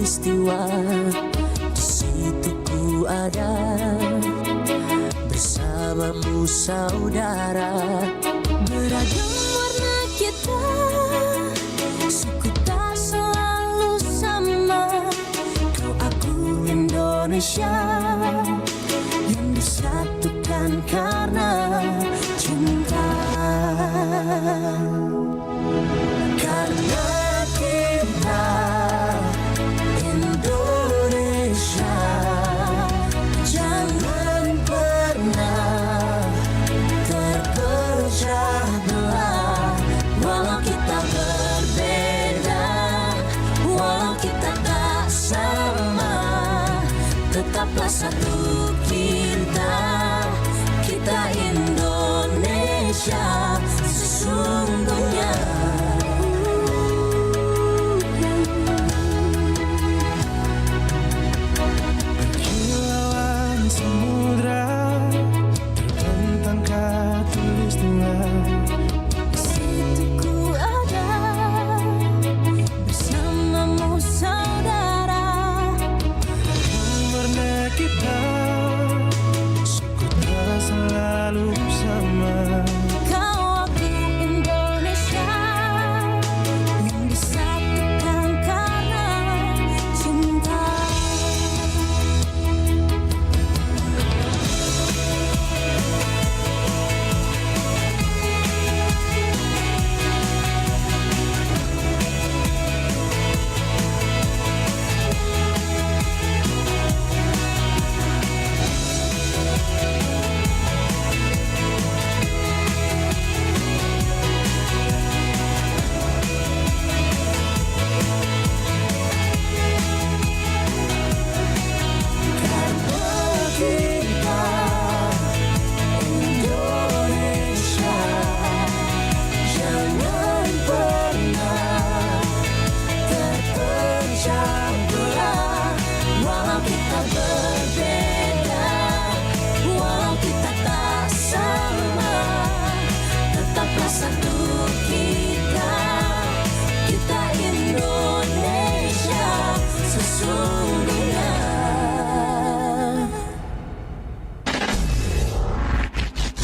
khatulistiwa, di situ ku ada bersamamu saudara. Beragam warna kita, suku tak selalu sama. Kau aku Indonesia yang disatukan karena cinta. Karena kita Indonesia, jangan pernah terpecah belah. Walau kita berbeda, walau kita tak sama, tetaplah satu kita, kita Indonesia sesungguhnya. Kilauan samudra terbentang khatulistiwa, Di situ ku ada bersamamu saudara. warna kita, suku tak selalu sama. Kau aku Indonesia yang disatukan karena cinta.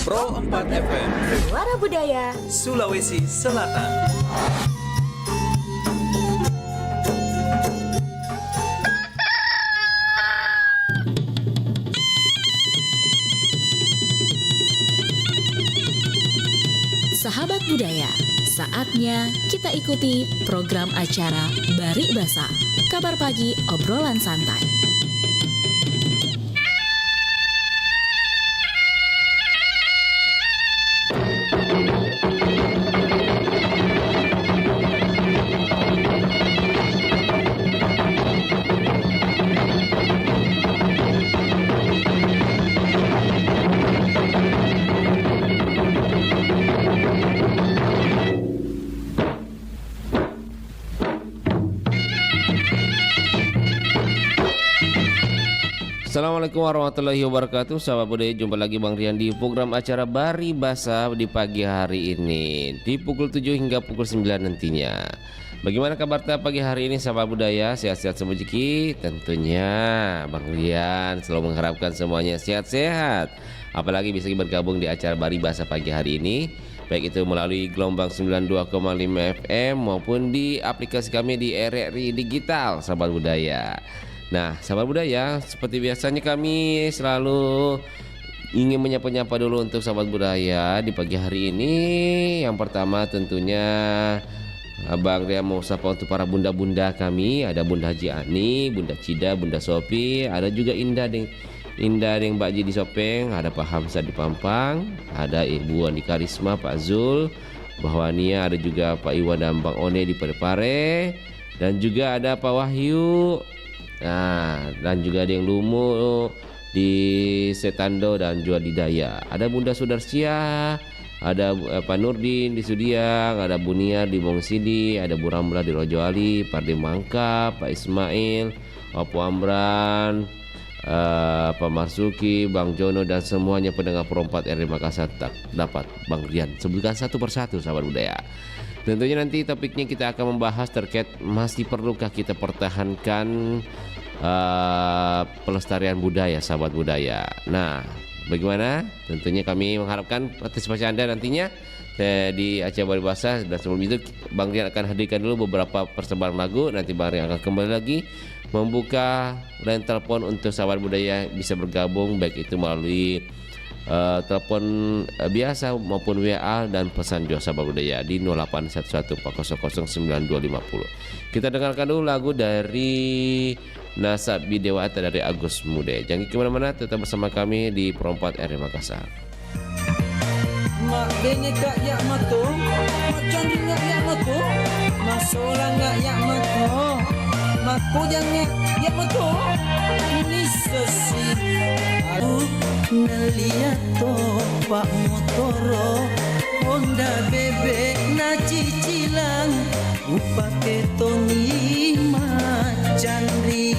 Pro 4 FM Suara Budaya. Sulawesi Selatan. Sahabat budaya, saatnya kita ikuti program acara Bari Basa. Kabar pagi, obrolan santai. Assalamualaikum warahmatullahi wabarakatuh. Sahabat budaya, jumpa lagi Bang Rian di program acara Bari Basa di pagi hari ini di pukul 7 hingga pukul 9 nantinya. Bagaimana kabar pagi hari ini sahabat budaya? Sehat-sehat semua rezeki? Tentunya Bang Rian selalu mengharapkan semuanya sehat-sehat. Apalagi bisa bergabung di acara Bari Basa pagi hari ini, baik itu melalui gelombang 92,5 FM maupun di aplikasi kami di RRI Digital sahabat budaya. Nah, sahabat budaya, seperti biasanya kami selalu ingin menyapa-nyapa dulu untuk sahabat budaya di pagi hari ini. Yang pertama tentunya Abang Ria mau sapa untuk para bunda-bunda kami. Ada Bunda Haji Ani, Bunda Cida, Bunda Sopi, ada juga Indah Deng Mbak Ji di Sopeng, ada Pak Hamzah di Pampang, ada Ibu Andi Karisma, Pak Zul, Bahwania, ada juga Pak Iwan dan Bang One di Parepare, dan juga ada Pak Wahyu. Nah, dan juga ada yang Lumu di Setando dan juga di Daya. Ada Bunda Sudarsia, ada Pak Nurdin di Sudiang, ada Bunia di Mongsidi, ada Bu Ramla di Rojo Ali, Parde Mangka, Pak Ismail, Papu Amran, Pak Marsuki, Bang Jono dan semuanya pendengar Pro 4 RRI Makassar tak dapat Bang Rian sebutkan satu persatu sahabat budaya. Tentunya nanti topiknya kita akan membahas terkait masih perlukah kita pertahankan pelestarian budaya sahabat budaya. Nah, bagaimana? Tentunya kami mengharapkan partisipasi Anda nantinya di acara Bari Bahasa. Dan sebelum itu Bang Rian akan hadirkan dulu beberapa persembahan lagu. Nanti Bang Rian akan kembali lagi membuka line telepon untuk sahabat budaya bisa bergabung, baik itu melalui telepon biasa maupun WA dan pesan jauh sahabat budaya di 0811400950. Kita dengarkan dulu lagu dari Nasab Bidewata dari Agus Mude. Jangan kemana-mana, tetap bersama kami di Pro 4 RRI Makassar. Mak bene kak yak mato, mak candi ngak yak mato, mak solang ngak yak mato, mak kujang yak mato. Ini sesi aku ngeliat to pak motoro Honda bebek na cicilang upake Tony Macandri.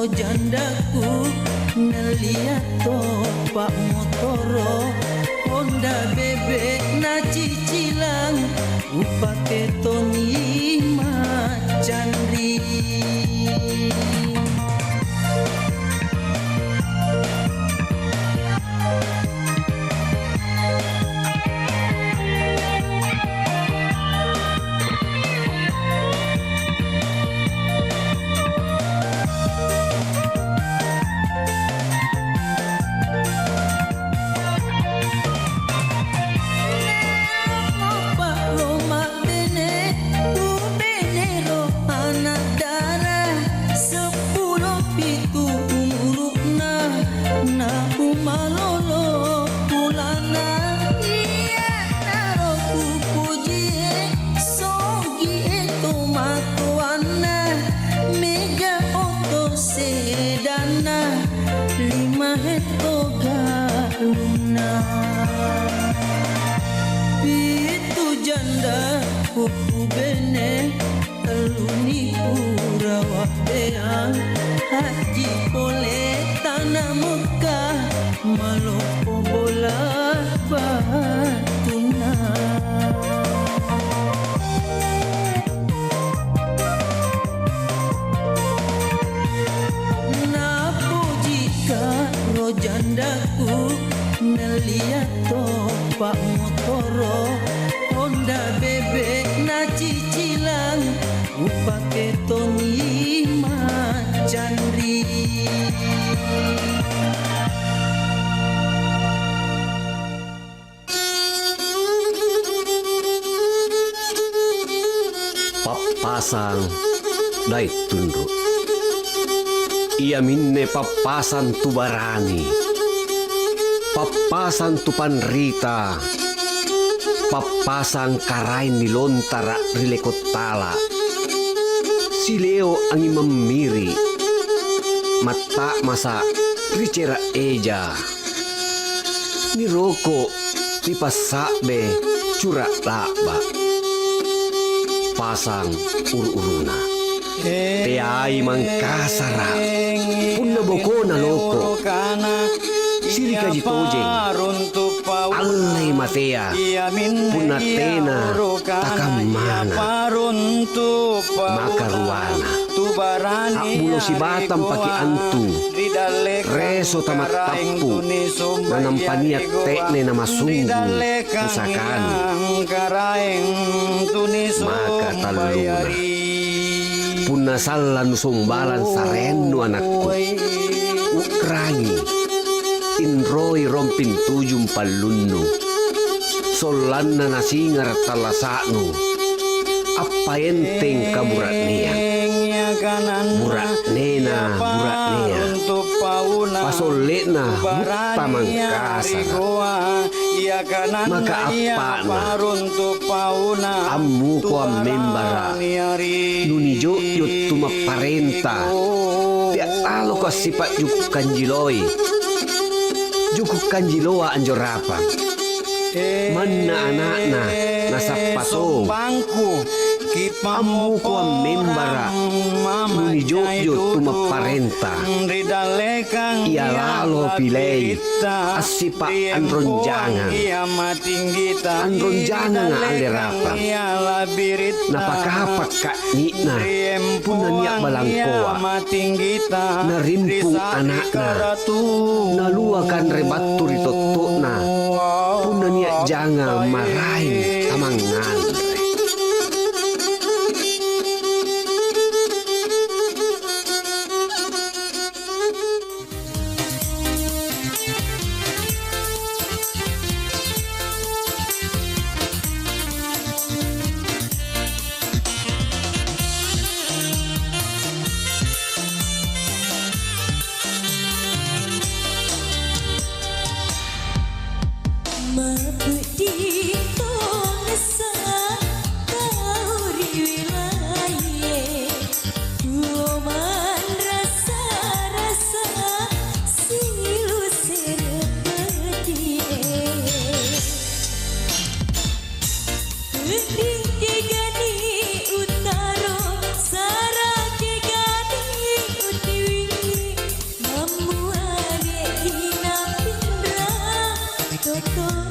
Jandaku ngeliat topak motoro Honda bebek na cicilang upake Tony Macandri. Kuku bene teluni kurawak beang haji pole tanah Mekah malopo bola batuna. Napo jika rojandaku ngeliat topak motoro Honda bebek na cicilang upake Tony Macandri. Papasan dai tunduk ia minne papasan tu barani papasan tu panrita papasan karain ni lontara rilekot tala si Leo angin memiri mata masa ricera eja ni roko ni pasabe curak laba pasang uru-uruna teai mangkasara punna bokona loko sirika jitojeng allai matea punna tena takamana makaruana Akbulo si Batam paki antu reso tamat tapu nanampaniat tekne nama sungguh usakan maka taluna punna sallan sumbalan sarenu anakku ukrangi inroi rompin tujum palunnu solanna nasingar talasaknu apa enteng kaburat nia burat nena pasolena mutta mangkasa maka apana ammu ko membara nuni joyot tuma parenta tiak talo ko sifat juk kanjiloi juku kanjiloa anjorapa manna anakna nasapato ammu ko membara nuni joyot tuma parenta ia lalo pilei asipa anronjangan alerapa napakapak kak nikna puna niak balangkoa narimpung anakna naluakan rebatur itotokna puna niak jangan marahin tamangan. Mabudi tongsa tauri wilaye Tuoman rasa-rasa silu serpedie Ringi gani utaro sarake gani utiwi Mamu age ina pindra toto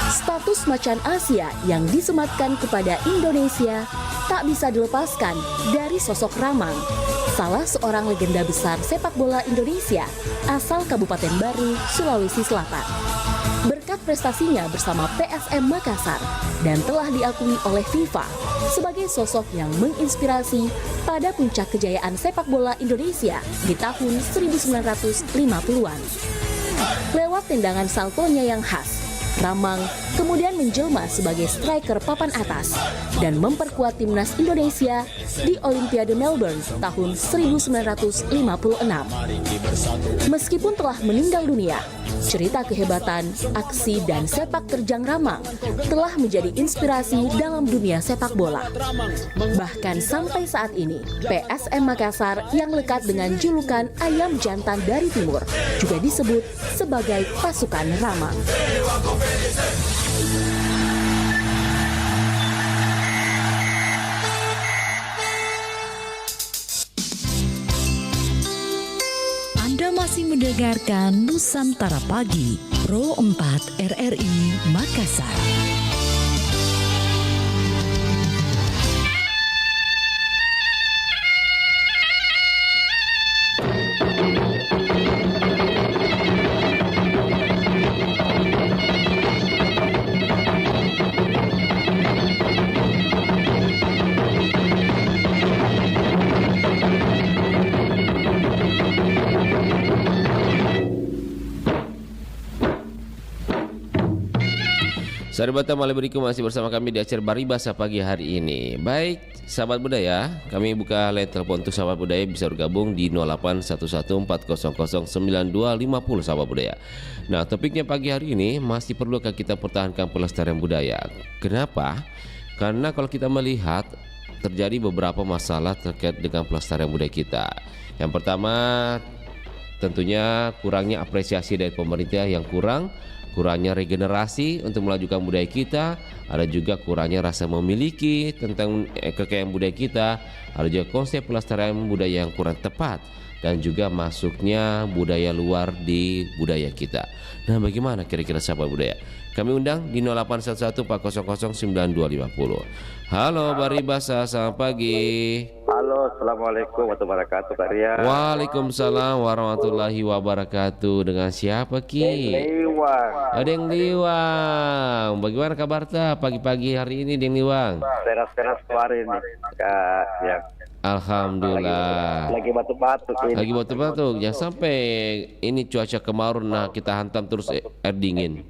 Status macan Asia yang disematkan kepada Indonesia tak bisa dilepaskan dari sosok Ramang, salah seorang legenda besar sepak bola Indonesia asal Kabupaten Baru, Sulawesi Selatan. Berkat prestasinya bersama PSM Makassar dan telah diakui oleh FIFA sebagai sosok yang menginspirasi pada puncak kejayaan sepak bola Indonesia di tahun 1950-an. Lewat tendangan saltonya yang khas, Ramang kemudian menjelma sebagai striker papan atas dan memperkuat timnas Indonesia di Olimpiade Melbourne tahun 1956. Meskipun telah meninggal dunia, cerita kehebatan, aksi, dan sepak terjang Ramang telah menjadi inspirasi dalam dunia sepak bola. Bahkan sampai saat ini, PSM Makassar yang lekat dengan julukan Ayam Jantan dari Timur juga disebut sebagai pasukan Ramang. Anda masih mendengarkan Nusantara Pagi, Pro 4 RRI Makassar. Sahabat Malam Beriku masih bersama kami di acara Bari Basa pagi hari ini. Baik, sahabat budaya, kami buka line telepon untuk sahabat budaya bisa bergabung di 0811400925 sahabat budaya. Nah, topiknya pagi hari ini masih perlukah kita pertahankan pelestarian budaya? Kenapa? Karena kalau kita melihat terjadi beberapa masalah terkait dengan pelestarian budaya kita. Yang pertama, tentunya kurangnya apresiasi dari pemerintah yang kurangnya regenerasi untuk melajukan budaya kita, ada juga kurangnya rasa memiliki tentang kekayaan budaya kita, ada juga konsep pelestarian budaya yang kurang tepat, dan juga masuknya budaya luar di budaya kita. Nah, bagaimana kira-kira sahabat budaya? Kami undang di 0811400925. Halo Bari Basa, selamat pagi. Halo, assalamualaikum warahmatullahi wabarakatuh, Pak Rian. Waalaikumsalam warahmatullahi wabarakatuh. Dengan siapa Ki? Liwang. Deng Liwang. Bagaimana kabar ta pagi-pagi hari ini Deng Liwang? Teras-teras kemarin nih, Kak. Ya. Alhamdulillah. Lagi batuk-batuk ini. Lagi batuk-batuk. Jangan sampai ini cuaca kemarau, nah kita hantam terus air dingin.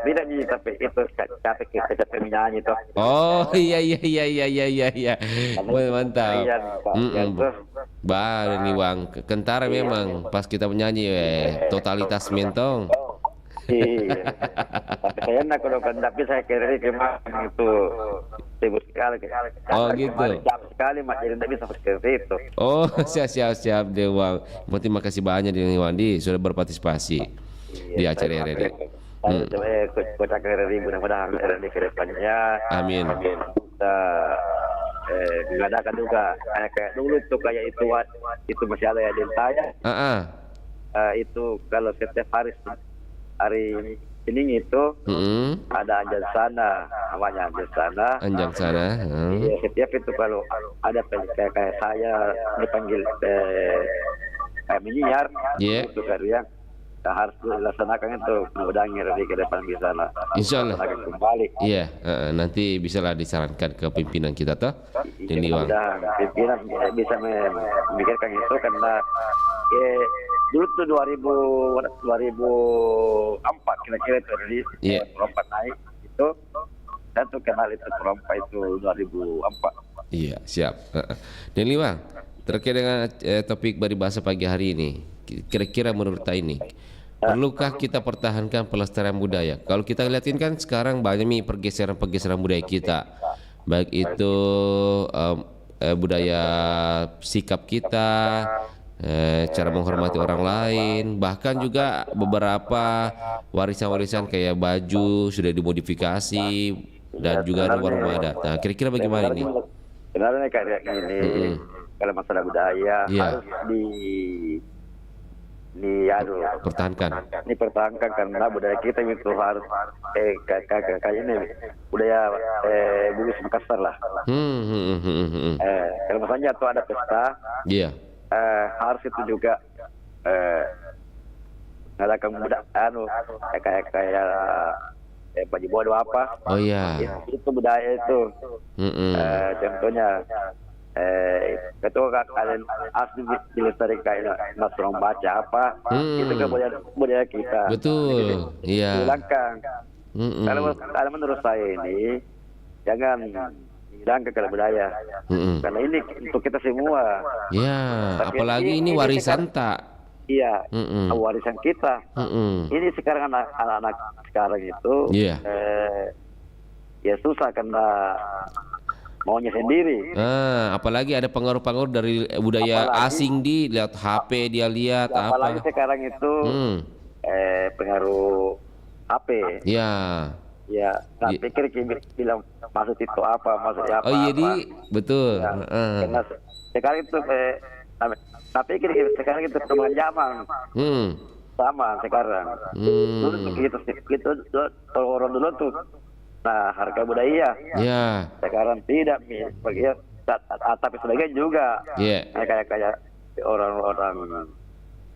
Tidak nih, tapi itu capek menyanyi toh. Oh iya. Mantap. Bah Liwang, kentara memang pas kita menyanyi totalitas mentong. Iya. Tapi saya enak kalau kan, tapi saya kira kemarin itu sibuk sekali. Oh gitu. Capek sekali Mas, jadi tidak bisa seperti itu. Oh siap Dewang. Terima kasih banyak Dewang sudah berpartisipasi di acara RRI. Kota RRI mudah-mudahan RRI ke depannya. Amin. Kita mengadakan juga kayak dulu tuh kayak itu masih ada ya dentanya. Itu kalau setiap hari Senin itu ada anjang sana, namanya anjang sana. Anjang sana. Iya, setiap itu kalau ada kayak saya dipanggil kayak menyiar, itu karya harus dilaksanakan itu mudah-mudahan RRI ke depan bisa lah. Insyaallah. Kembali. Iya, nanti bisalah disarankan ke pimpinan kita toh. Iya, pimpinan bisa memikirkan itu karena dulu tuh 2004 kira-kira itu jadi perompak naik itu saya tuh kenal itu perompak itu 2004. Iya siap. Dan Liwang terkait dengan topik Bari Basa pagi hari ini, kira-kira menurut ini perlukah kita pertahankan pelestarian budaya? Kalau kita lihatin kan sekarang banyak nih pergeseran budaya kita, baik itu budaya sikap kita, cara menghormati orang lain, bahkan juga beberapa warisan-warisan kayak baju sudah dimodifikasi dan juga rumah-rumah adat. Nah, kira-kira bagaimana ini? Sebenarnya kayak ini kalau masalah budaya harus pertahankan. Ini pertahankan karena budaya kita itu harus kayak ini budaya Bugis Makassar lah. Kalau misalnya tuh ada pesta, harus itu juga ngadakan kayak Paji Bodo apa? Oh iya. Itu budaya itu. Contohnya ketua kalian asli dilestarikan nasional baca apa? Itu kan budaya kita. Betul. Iya. Hilangkan. Kalau menurut saya ini jangan hilangkan kalau budaya. Karena ini untuk kita semua. Iya. Apalagi ini warisan tak. Iya, warisan kita. Ini sekarang anak-anak sekarang itu, ya susah karena maunya sendiri. Apalagi ada pengaruh-pengaruh dari budaya asing lihat HP dia lihat apalagi sekarang itu pengaruh HP. Ya. Ya, tak pikir bilang maksud itu apa, maksudnya apa. Oh iya betul. Karena sekarang itu tapi sekarang itu perkembangan zaman sama sekarang. Dulu gitu orang dulu tuh, nah harga budaya. Sekarang tidak, tapi sebagian juga. Kayak orang-orang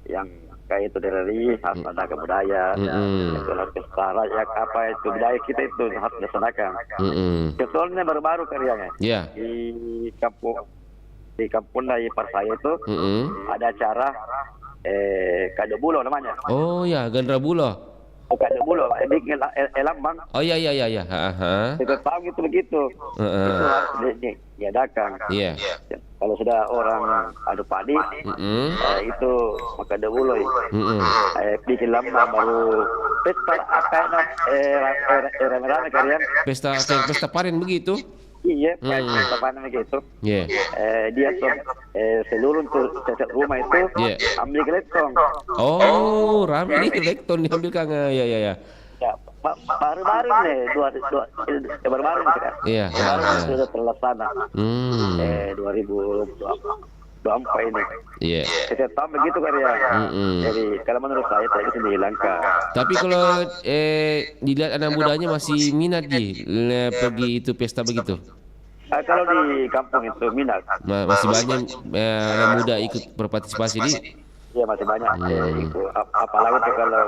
yang kayak itu dari harus ada ke budaya. Kalau pesta ya apa itu budaya kita itu harus dilaksanakan. Contohnya baru-baru karyanya di kampung dari Parsaya itu ada acara Kado Bulo namanya. Oh ya, Gandra Bulo. Kado Bulo di Lambang. Oh iya. Kita tahu begitu. Itu harus diadakan. Kalau sudah orang adu padi, itu maka Kado Bulo. Bikin Lambang baru pesta rame-rame kalian. Pesta panen begitu. Iya, pesta panen gitu. Dia tuh seluruh rumah itu ambil geleton. Oh, rame nih geleton diambil Kang. Ya. Baru-baru nih, baru-baru nih kan. Baru sudah terlaksana. 2024 ini. Kita tahu begitu kan ya. Jadi kalau menurut saya tidak bisa dihilangkan. Tapi kalau dilihat anak mudanya masih minat pergi itu pesta begitu. Kalau di kampung itu minat. Masih banyak anak muda ikut berpartisipasi di. Iya masih banyak. Apalagi tuh kalau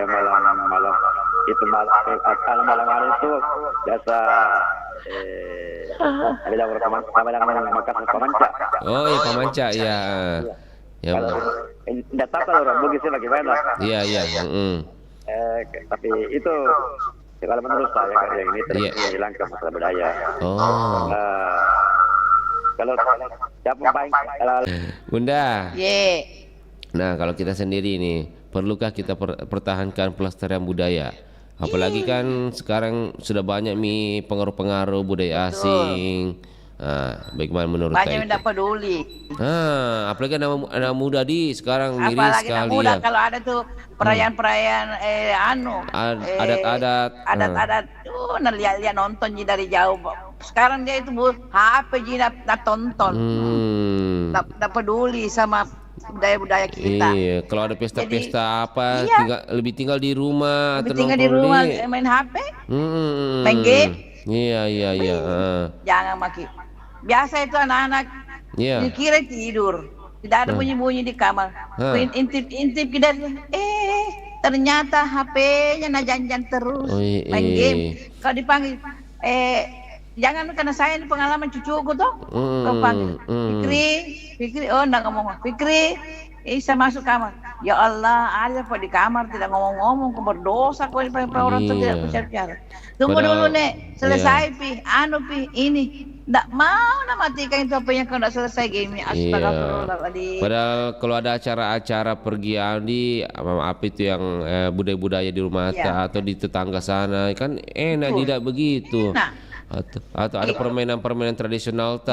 malam itu malam itu biasa ada orang makan pamanca. Oh iya pamanca ya. Kalau tidak tahu kalau orang Bugis bagaimana. Iya. Tapi itu kalau menurut saya karya ini terus menghilangkan masalah budaya. Kalau siapa baik Bunda. Nah kalau kita sendiri nih, perlukah kita pertahankan pelestarian budaya? Apalagi kan sekarang sudah banyak pengaruh-pengaruh budaya asing. Bagaimana menurut banyak yang tidak peduli. Apalagi anak muda sekarang miris apalagi sekali anak muda kalau ada tuh perayaan-perayaan adat-adat lihat nonton dari jauh. Sekarang dia itu HP nak tonton. Tak peduli sama budaya-budaya kita. Iya, kalau ada pesta-pesta lebih tinggal di rumah atau tinggal di rumah main HP, main game. Iya. Jangan maki. Biasa itu anak-anak dikira tidur, tidak ada bunyi-bunyi di kamar. Intip kita, ternyata HP-nya janjan terus main game. Kalau dipanggil, jangan karena saya ini pengalaman cucuku tuh, kau panggil Fikri, enggak ngomong Fikri, saya masuk kamar. Ya Allah, ada apa di kamar tidak ngomong-ngomong, kau berdosa kau ini orang tuh tidak bicara. Tunggu dulu nek, selesai pi, ini, ndak mau matikan itu apa yang kau ndak selesai game. Astagfirullahaladzim. Padahal kalau ada acara-acara pergian apa itu yang budaya-budaya di rumah atau di tetangga sana kan enak tidak begitu. Atau ada permainan-permainan tradisional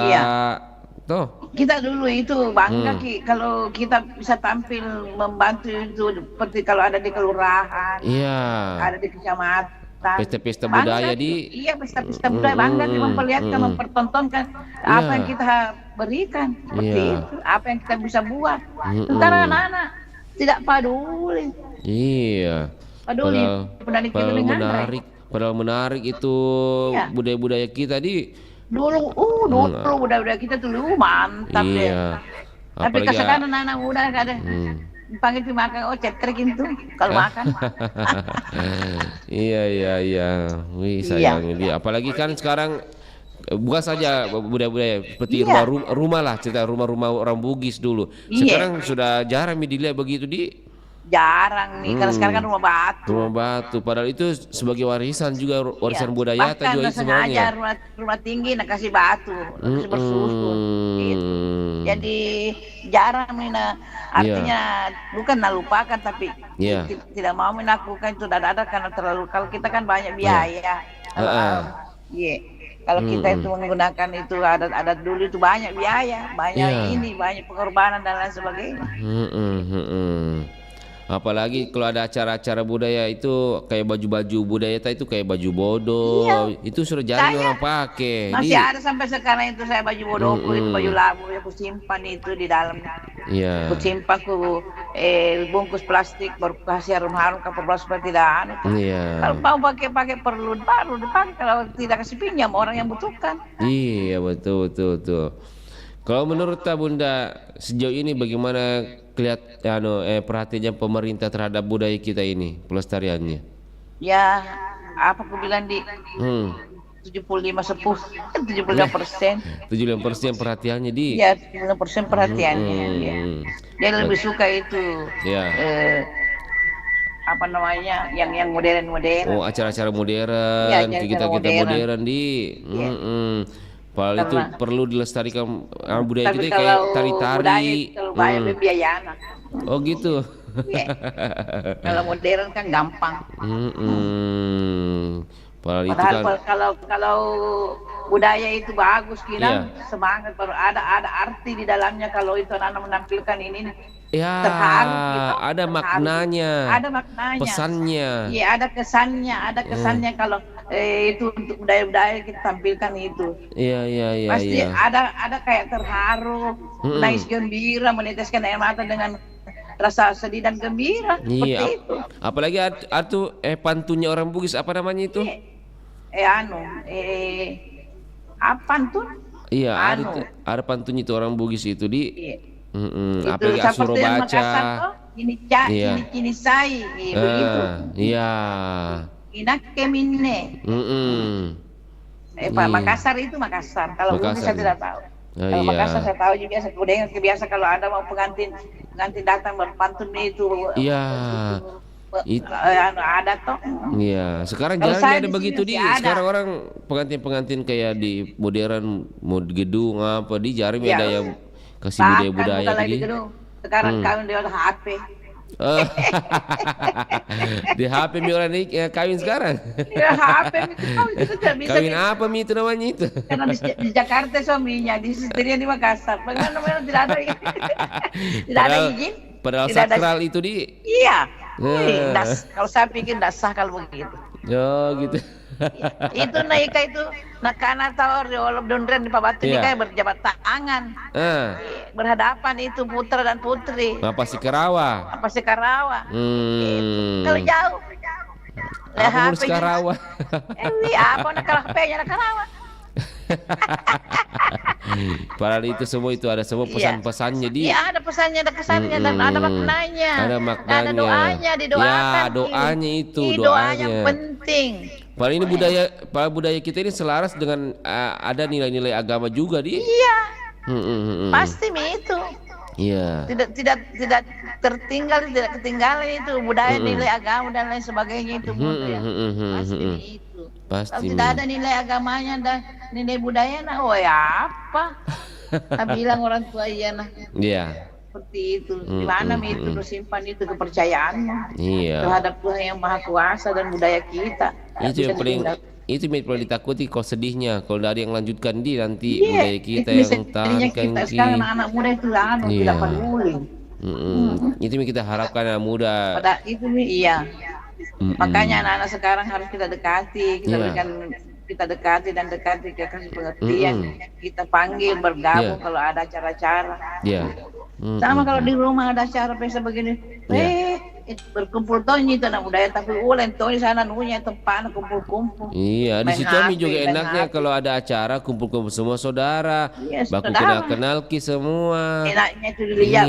Tuh. Kita dulu itu bangga kalau kita bisa tampil membantu itu seperti kalau ada di kelurahan, ada di kecamatan. Pesta-pesta budaya pesta-pesta budaya bangga memperlihatkan, mempertontonkan apa yang kita berikan seperti itu, apa yang kita bisa buat. Sekarang anak-anak tidak peduli. Iya. Peduli. Padahal menarik itu budaya-budaya kita di dulu budaya kita dulu mantap iya. Deh. Tapi sekarang anak muda kadang panggil makan cetrik itu kalau makan. Iya. Wih, sayang dia. Apalagi kan sekarang bukan saja budaya-budaya seperti rumah lah, cerita rumah-rumah orang Bugis dulu. Sekarang sudah jarang dilihat begitu jarang nih, karena sekarang kan rumah batu. Padahal itu sebagai warisan juga, warisan budaya juga itu sebenarnya. Rumah tinggi nak kasih batu, kasih bersusun. Gitu. Jadi jarang mina, artinya bukan lupakan tapi tidak mau melakukan itu ada karena terlalu, kalau kita kan banyak biaya. Kalau kita itu menggunakan itu adat dulu itu banyak biaya, banyak pengorbanan dan lain sebagainya. Apalagi kalau ada acara-acara budaya itu kayak baju-baju budaya itu kayak baju bodoh, itu sudah jarang orang pakai. Masih ada sampai sekarang itu saya baju bodohku itu baju labu aku simpan itu di dalam. Aku simpan bungkus plastik baru kasih harum-harum kapal seperti tidak Kalau mau pakai perlu baru dipakai, kalau tidak kasih pinjam orang yang butuhkan. Iya betul. Kalau menurut Bunda sejauh ini bagaimana perhatiannya pemerintah terhadap budaya kita ini, pelestariannya? Ya, apa aku bilang 75% 75% perhatiannya Ya, 75% perhatiannya. Dia lebih suka itu. Apa namanya? Yang modern-modern. Oh, acara-acara modern, kita modern Padahal itu perlu dilestarikan budaya kita kayak tari-tari. Kalau banyak biaya anak. Oh gitu. Kalau modern kan gampang. Padahal itu kan. Kalau budaya itu bagus kita semangat, baru ada arti di dalamnya kalau itu anak menampilkan ini. Terharu gitu. Ada maknanya. Pesannya. Iya, ada kesannya kalau itu untuk budaya-budaya kita tampilkan itu. Iya. Pasti ada kayak terharu, nangis gembira, meneteskan air mata dengan rasa sedih dan gembira. Seperti itu. Apalagi pantunnya orang Bugis, apa namanya itu? Pantun? Iya, ada pantunnya itu orang Bugis itu apalagi Asuro baca. Ini sai begitu. Iya. Inak keminne. Makassar itu Makassar. Kalau Bugis saya tidak tahu. Kalau Makassar saya tahu juga, saya biasa kalau ada mau pengantin datang berpantun itu. Iya. Ada toh. Iya, sekarang jarang ada begitu sekarang orang pengantin kayak di modern gedung apa jarang ada yang kasih budaya-budaya tadi. Sekarang kawin di HP. Di HP orang ini kawin sekarang. HP itu kawin apa itu namanya itu? Karena di Jakarta suaminya, di istrinya di Makassar. Bagaimana tidak ada izin? Padahal sakral itu Iya. Kalau saya pikir tidak sah kalau begitu. Gitu. Itu naika itu nakana tahu riolop dondren di pabatu kayak berjabat tangan. Berhadapan itu putra dan putri. Apa sih Karawa? Kalau jauh. Apa urus Karawa? Apa nak HP-nya nak Karawa? Padahal itu semua itu ada semua pesan-pesannya ada pesannya, ada kesannya dan ada maknanya. Ada doanya, didoakan. Doanya itu doanya penting. Padahal ini budaya kita ini selaras dengan ada nilai-nilai agama juga Pasti itu. Iya. Tidak tertinggal, tidak ketinggalan itu budaya, nilai agama dan lain sebagainya itu. Pasti itu. Kalau tidak ada nilai agamanya dan nilai budaya apa? Bilang orang tua Iya. Seperti itu. Di mana itu simpan itu kepercayaanmu terhadap Tuhan yang Maha Kuasa dan budaya kita. Itu yang paling ditakuti kalau sedihnya kalau dari yang lanjutkan nanti budaya kita yang tahankan. Sekarang anak-anak muda itu tidak peduli. Itu yang kita harapkan anak muda. Pada itu makanya anak-anak sekarang harus kita dekati, kita dekati kita kasih pengertian, kita panggil bergabung kalau ada acara-acara. Sama kalau di rumah ada acara pesta begini, berkumpul tonya itu anak budaya tapi ulen tonya sana nunya tempat kumpul-kumpul. Iya, di situ juga enaknya kalau ada acara kumpul-kumpul semua saudara, baku kenal semua. Enaknya itu dilihat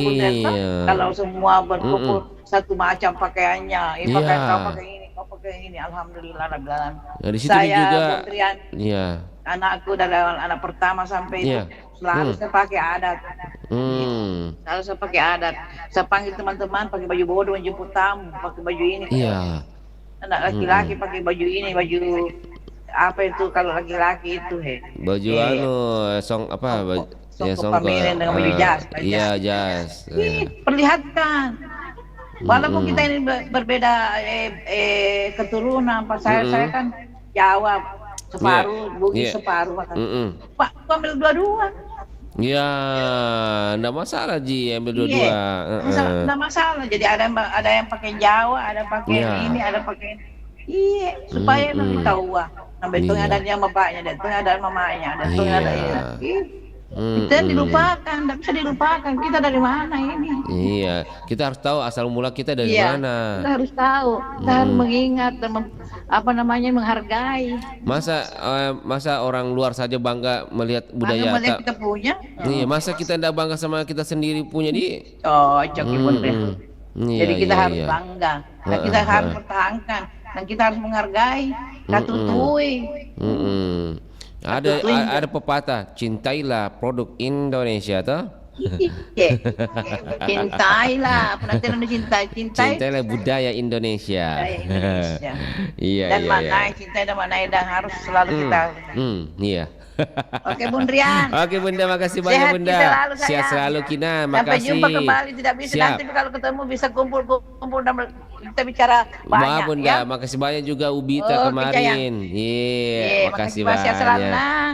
kalau semua berkumpul satu macam pakaiannya, pakaian kau pakai ini, kau pakai ini, alhamdulillah rabbil. Nah, di situ juga. Anakku dari anak pertama sampai itu selalu saya pakai adat. Selalu saya pakai adat. Saya panggil teman-teman pakai baju bodoh menjemput tamu, pakai baju ini. Anak laki-laki pakai baju ini, baju apa itu kalau laki-laki itu baju song pamilin dengan baju jas. Iya, jas. Perlihatkan. Walaupun kita ini berbeda keturunan, saya kan Jawa separuh, Bugis separuh. Pak, ambil dua-dua. Ya, enggak masalah Ji, ambil dua-dua. Enggak masalah. Jadi ada yang pakai Jawa, ada pakai ini, ada pakai supaya nanti tahu sampai itu ada yang bapaknya, ada itu ada mamanya, ada itu ada kita dilupakan, tidak bisa dilupakan. Kita dari mana ini? Iya, kita harus tahu asal mula kita dari mana. Kita harus tahu, kita harus mengingat dan menghargai. Masa orang luar saja bangga melihat budaya kita punya? Iya, masa kita tidak bangga sama kita sendiri punya di? Cocok Jadi kita harus bangga, dan kita harus pertahankan, dan kita harus menghargai, katutui. Ada pepatah, cintailah produk Indonesia toh? Cintailah, penantian cintailah budaya Indonesia. Iya. Dan mana cintai dan mana dan harus selalu kita. Iya. Oke Bun Rian. Oke Bunda, makasih banyak Bunda. Sehat selalu Kina, makasih. Sampai jumpa kembali, tidak bisa nanti kalau ketemu bisa kumpul dan kita bicara banyak. Bunda, makasih banyak juga Ubita kemarin. Iya, makasih banyak.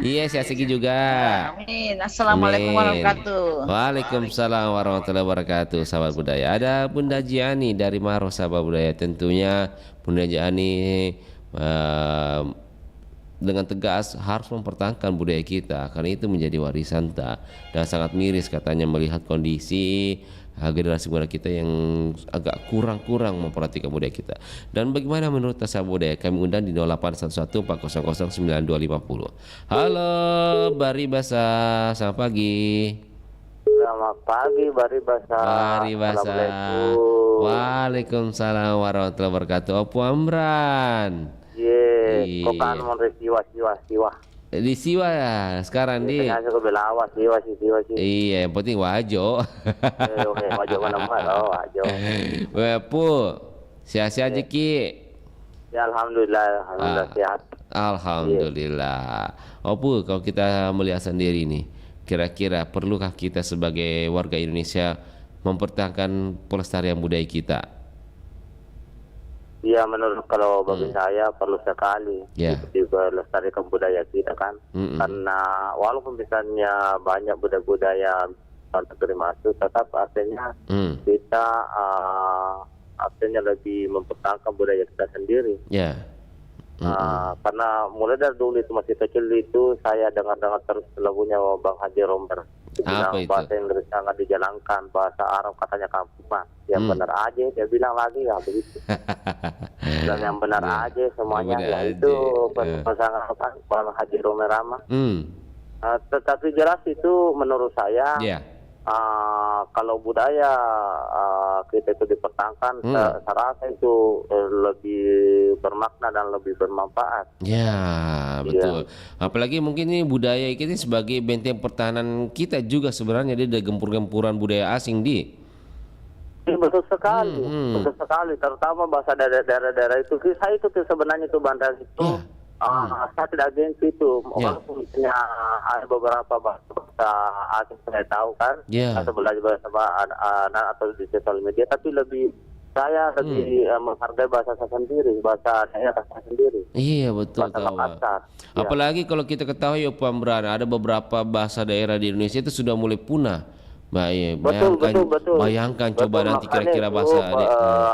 Iya, sehat segi juga. Amin. Assalamualaikum warahmatullahi wabarakatuh. Waalaikumsalam warahmatullahi wabarakatuh. Sahabat budaya, ada Bunda Jiani dari Maros, sahabat budaya. Tentunya Bunda Jiani dengan tegas harus mempertahankan budaya kita karena itu menjadi warisan dan sangat miris katanya melihat kondisi generasi muda kita yang agak kurang memperhatikan budaya kita. Dan bagaimana menurut sahabat budaya? Kami undang di 0811400250. Halo Bari Basa, selamat pagi. Selamat pagi Bari Basa. Waalaikumsalam warahmatullahi wabarakatuh. Opo Amran. Kok kan mau siwa. Di Siwa ya sekarang di. Siwa. Iya, yang penting wajo. Oke, wajo mana wajo. Pu, sehat-sehat aja Ki. Ya alhamdulillah sehat. Alhamdulillah. Pu, kalau kita melihat sendiri nih, kira-kira perlukah kita sebagai warga Indonesia mempertahankan pelestarian budaya kita? Iya, menurut kalau bagi saya perlu sekali juga lestarikan budaya kita kan, karena walaupun misalnya banyak budaya-budaya negeri masuk, tetap artinya kita artinya lebih mempertahankan budaya kita sendiri. Karena mulai dari dulu itu masih kecil itu saya dengar terus lagunya Bang Haji Romber. Bahasa Inggris sangat dijalankan, bahasa Arab katanya kampungan. Yang benar aja dia bilang lagi begitu. Dan yang benar aja semuanya itu pasangan Bang Haji Romber Rama. Tetapi jelas itu menurut saya kalau budaya kita itu dipertahankan, saya rasa itu lebih bermakna dan lebih bermanfaat. Ya, betul. Apalagi mungkin ini budaya kita sebagai benteng pertahanan kita juga sebenarnya dia ada gempur-gempuran budaya asing di. Betul sekali, betul sekali. Terutama bahasa daerah-daerah itu. Saya itu sebenarnya itu bandar itu. Saya tidak gengsi itu, walaupun misalnya ada beberapa bahasa asing saya tahu kan, atau belajar bahasa atau di sosial media, tapi saya lebih menghargai bahasa saya sendiri, bahasa daerah saya sendiri. Iya betul. Apalagi kalau kita ketahui Pak Amran, ada beberapa bahasa daerah di Indonesia itu sudah mulai punah. Bayangkan coba betul, nanti kira-kira bahasa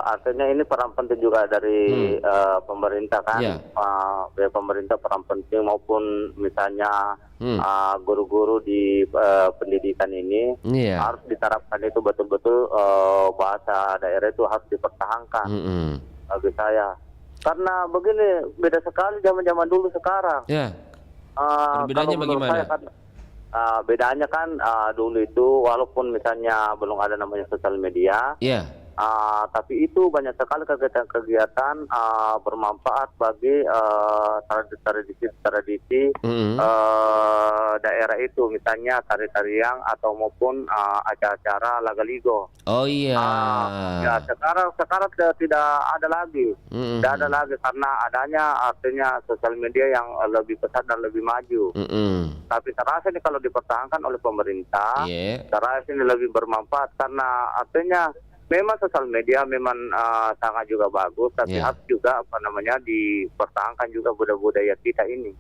artinya ini peran penting juga dari pemerintah kan. Pemerintah peran penting maupun misalnya guru-guru di pendidikan ini harus diterapkan itu betul-betul bahasa daerah itu harus dipertahankan bagi saya. Karena begini, beda sekali zaman-zaman dulu sekarang. Bedanya bagaimana? Bedanya kan dulu itu walaupun misalnya belum ada namanya sosial media, tapi itu banyak sekali kegiatan-kegiatan bermanfaat bagi tradisi daerah itu, misalnya tari-tarian atau maupun acara-acara lagaligo. Ya sekarang tidak ada lagi, tidak ada lagi karena adanya artinya sosial media yang lebih pesat dan lebih maju. Tapi terasa ini kalau dipertahankan oleh pemerintah, terasa ini lebih bermanfaat karena artinya memang sosial media memang sangat juga bagus, tapi harus juga dipertahankan juga budaya kita ini.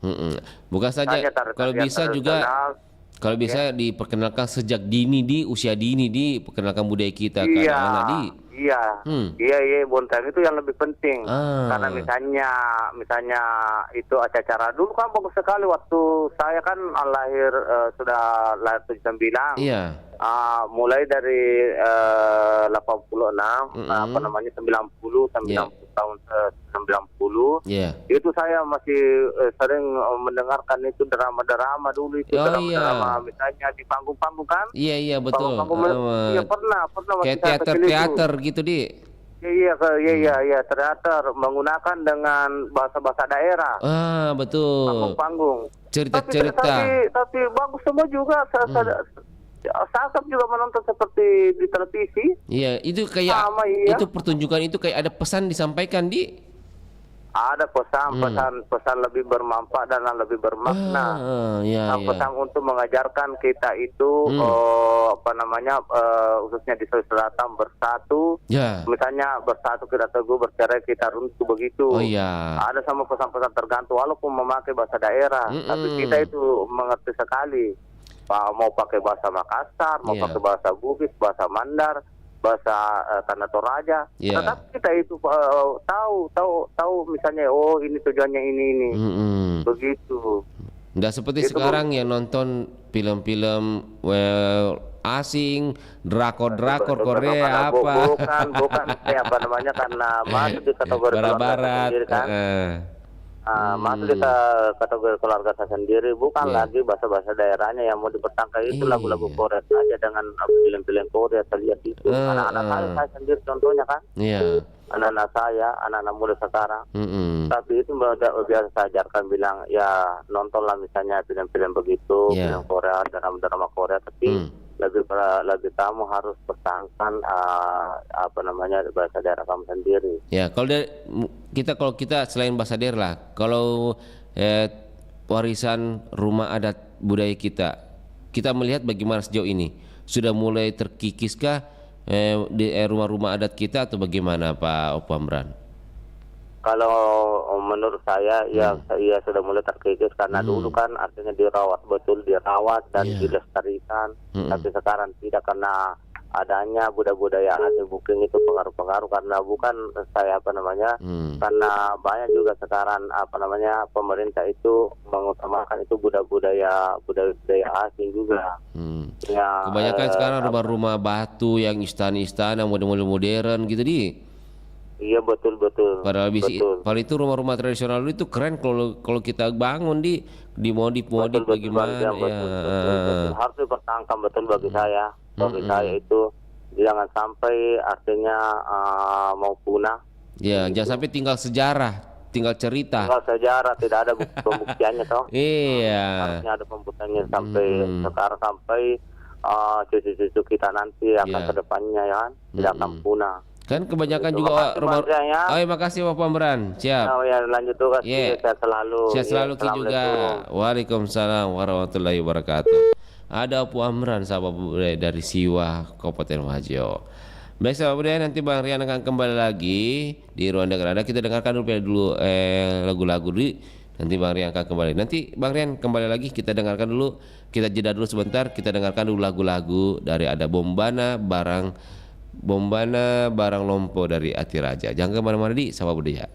Bukan saja kalau bisa juga kalau bisa diperkenalkan sejak dini di usia dini diperkenalkan budaya kita ke anak-anak Iya, Bontang itu yang lebih penting. Karena misalnya itu acara dulu kan bagus sekali waktu saya kan lahir sudah lahir 79. Mulai dari 86 90 tahun 90 itu saya masih sering mendengarkan itu drama-drama dulu itu drama misalnya di panggung-panggung kan. Iya betul. Iya pernah kayak teater gitu Iya, teater menggunakan dengan bahasa-bahasa daerah. Betul. Panggung-panggung. Cerita-cerita. Tapi bagus semua juga. Saya juga menonton seperti di televisi. Iya, itu kayak itu pertunjukan itu kayak ada pesan disampaikan ada pesan lebih bermanfaat dan lebih bermakna. Pesan untuk mengajarkan kita itu khususnya di Sulawesi Selatan bersatu. Misalnya bersatu kita teguh, bercerai kita runtuh begitu. Ada sama pesan-pesan tergantung walaupun memakai bahasa daerah, tapi kita itu mengerti sekali. Mau pakai bahasa Makassar, mau pakai bahasa Bugis, bahasa Mandar, bahasa Tanah Toraja, tetapi kita itu tahu misalnya ini tujuannya ini begitu. Nggak seperti itu sekarang yang nonton film-film asing, drakor Korea bukan karena masuk di kategori barat kan. Masuk di kategori keluarga saya sendiri, bukan lagi bahasa-bahasa daerahnya yang mau dipertangkap itu lagu-lagu Korea saja dengan film-film Korea saya lihat itu. Anak-anak saya sendiri contohnya kan. Anak-anak saya, anak-anak muda sekarang. Tapi itu biasa saya ajarkan bilang ya nontonlah misalnya film-film begitu, film Korea, drama Korea, tapi lebih kamu harus pertahankan bahasa daerah kamu sendiri. Ya, kalau kita selain bahasa daerah lah, kalau warisan rumah adat budaya kita melihat bagaimana sejauh ini sudah mulai terkikiskah di rumah-rumah adat kita atau bagaimana Pak Pamran? Kalau menurut saya ya sudah mulai terkikis karena dulu kan artinya dirawat dan dilestarikan, tapi sekarang tidak karena adanya budaya asli booking itu pengaruh-pengaruh karena bukan saya karena banyak juga sekarang pemerintah itu mengutamakan itu budaya asing juga. Kebanyakan sekarang rumah-rumah batu yang istana-istana model-model modern gitu Iya betul. Padahal kalau itu rumah-rumah tradisional itu keren kalau kita bangun di modif bagaimana betul. Harus dipertahankan betul bagi saya. Bagi saya itu jangan sampai artinya mau punah. Jangan sampai tinggal sejarah, tinggal cerita. Tidak ada pembuktiannya toh. Harusnya ada pembuktiannya sampai sekarang sampai cucu-cucu kita nanti akan kedepannya ya tidak akan punah. Kan kebanyakan juga rumah. Makasih Pak Pamran. Siap. Lanjut tugas. Sehat selalu. Sehat selalu juga. Waalaikumsalam warahmatullahi wabarakatuh. Ada Pak Amran sahabat budaya dari Siwa Kabupaten Wajo. Baik sahabat budaya, nanti Bang Rian akan kembali lagi di Ruang Dengar Anda. Kita dengarkan dulu lagu-lagu Nanti Bang Rian akan kembali. Nanti Bang Rian kembali lagi, kita dengarkan dulu, kita jeda dulu sebentar, kita dengarkan dulu lagu-lagu dari ada Bombana Barang Lompo dari Ati Raja. Jangan kemana-mana di Sapa Budaya.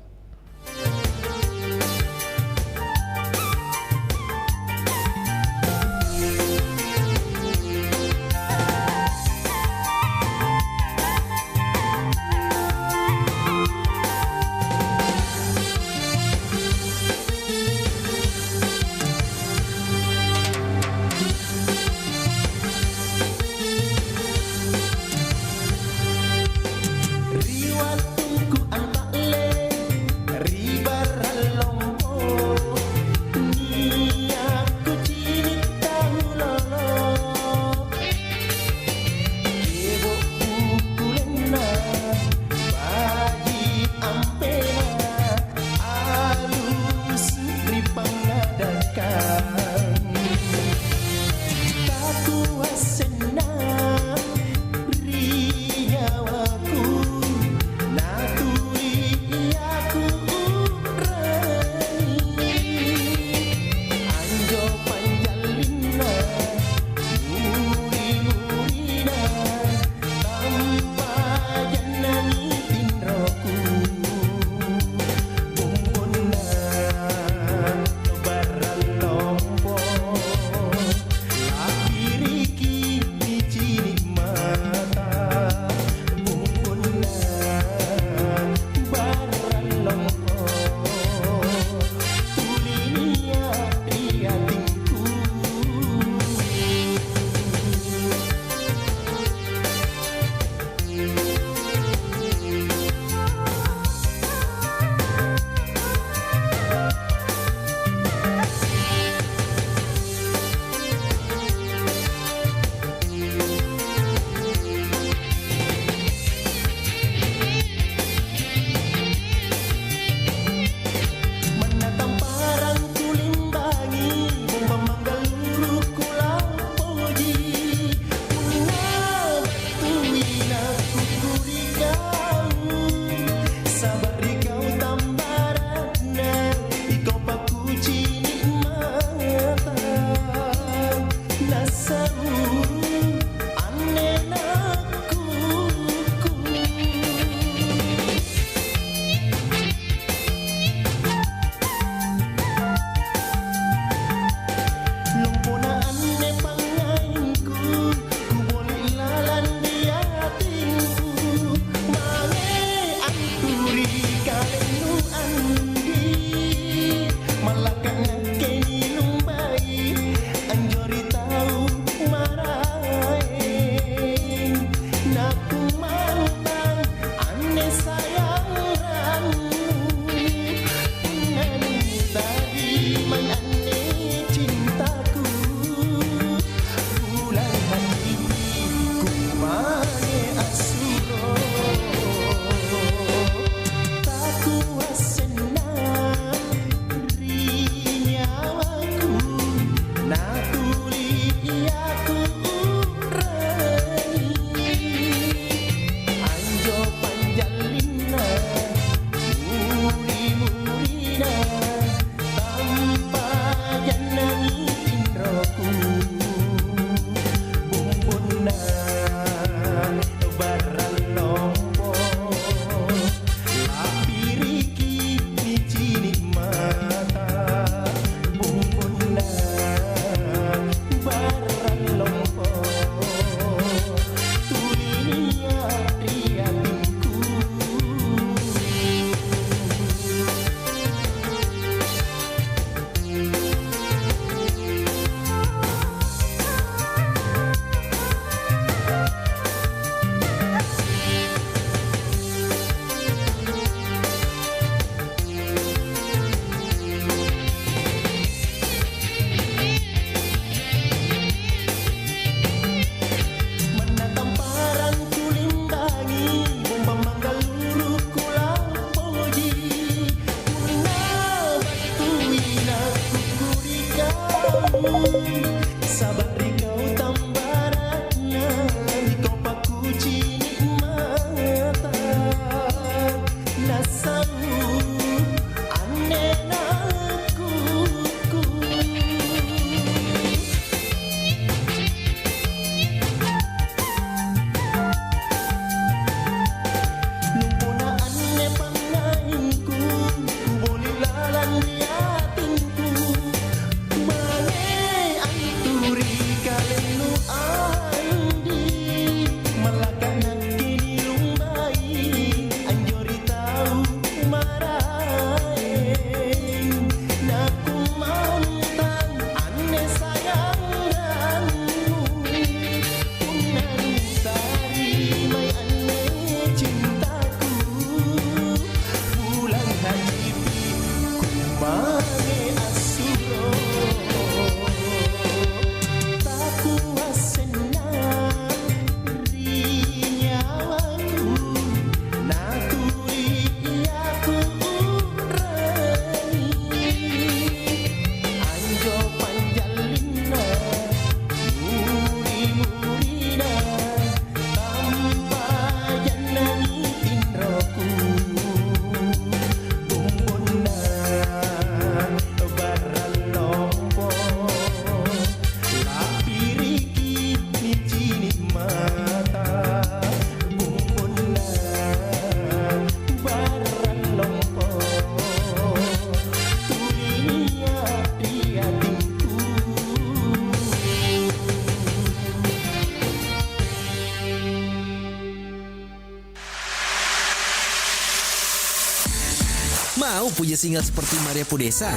punya single seperti Maria Pudesa?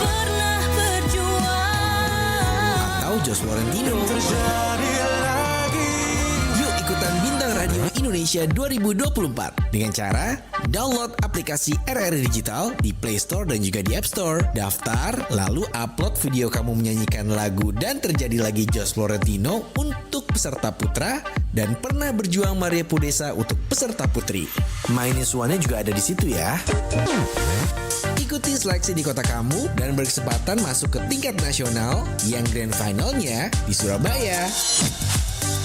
Pernah berjuang Atau Jos Florentino? Yuk ikutan Bintang Radio Indonesia 2024 dengan cara download aplikasi RRI Digital di Play Store dan juga di App Store. Daftar, lalu upload video kamu menyanyikan lagu Dan Terjadi Lagi Jos Florentino untuk peserta putra dan Pernah Berjuang Maria Pudesa untuk peserta putri. Minus-one-nya juga ada di situ ya. Ikuti seleksi di kota kamu dan berkesempatan masuk ke tingkat nasional yang grand finalnya di Surabaya.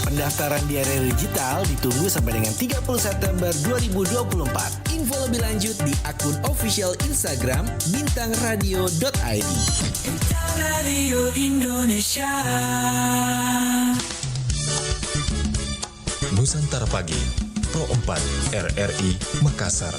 Pendaftaran di RRI Digital ditunggu sampai dengan 30 September 2024. Info lebih lanjut di akun official Instagram bintangradio.id. Bintang Radio Indonesia. Nusantara Pagi, Pro 4 RRI Makassar.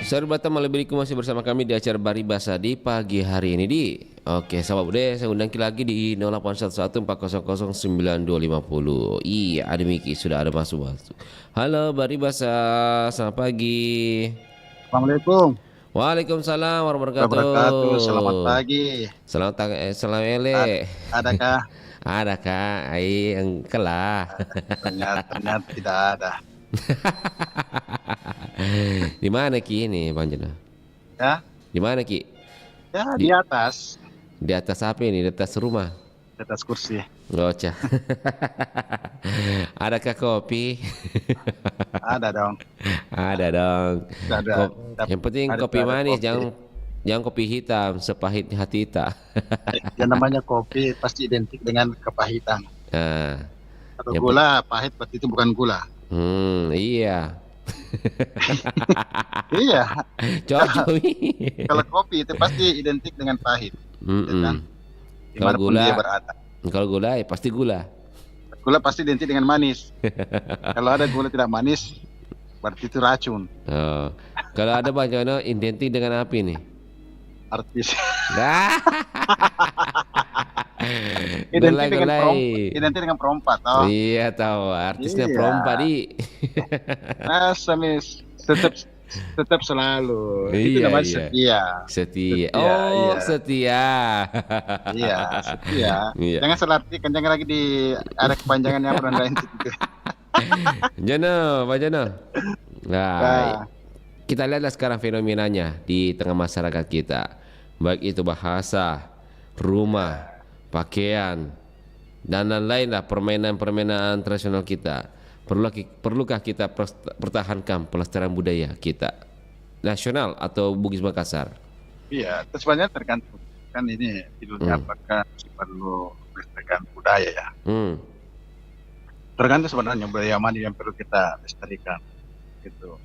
Sahabat Batam Malibiriku masih bersama kami di acara Baribasa di pagi hari ini di. Oke, sahabat bude, saya undang lagi di 0811400950. Iya, ada Miki sudah ada masuk. Halo Baribasa, selamat pagi. Assalamualaikum. Waalaikumsalam warahmatullahi wabarakatuh. Selamat pagi. Selamat ele. Adakah? Adakah? Ai engkel lah. Ternyata tidak ada. Di mana Ki ini Bang Jena? Ya? Di mana Ki? Ya, di atas. Di atas apa ini? Di atas rumah? Di atas kursi. Gocah. Adakah kopi? Ada dong. Ada dong. Ada. Yang penting Ada kopi manis, kopi. jangan kopi hitam, sepahit hati kita. Yang namanya kopi pasti identik dengan kepahitan. Nah, Kalau gula pahit berarti itu bukan gula. Iya. Iya. Cocok. Kalau kopi itu pasti identik dengan pahit. Ya kan? Kalau Dimanapun gula, dia berada. kalau gula ya pasti gula. Gula pasti identik dengan manis. Kalau ada gula tidak manis, berarti itu racun. Oh. Kalau ada Bang Jono identik dengan apa nih? Artis. Gulai. Identik dengan perompak. Oh. Iya tahu, artisnya Iya. perompak di. Samis tetap selalu. Itu Iya, namanya iya. setia. Setia. Setia, Oh, iya. setia. Iya, setia. Iya. Jangan salah artikan, jangan lagi ada kepanjangannya apa lain gitu. Jono, Pak Jono. Nah, Nah. kita lihatlah sekarang fenomenanya di tengah masyarakat kita. Baik itu bahasa, rumah, pakaian, dan lain-lain lah permainan-permainan tradisional kita. Perlukah kita pertahankan pelestarian budaya kita nasional atau Bugis Makassar? Iya, sebenarnya tergantung kan ini judulnya apakah masih perlu melestarikan budaya ya. Tergantung sebenarnya budaya mana yang perlu kita lestarikan gitu.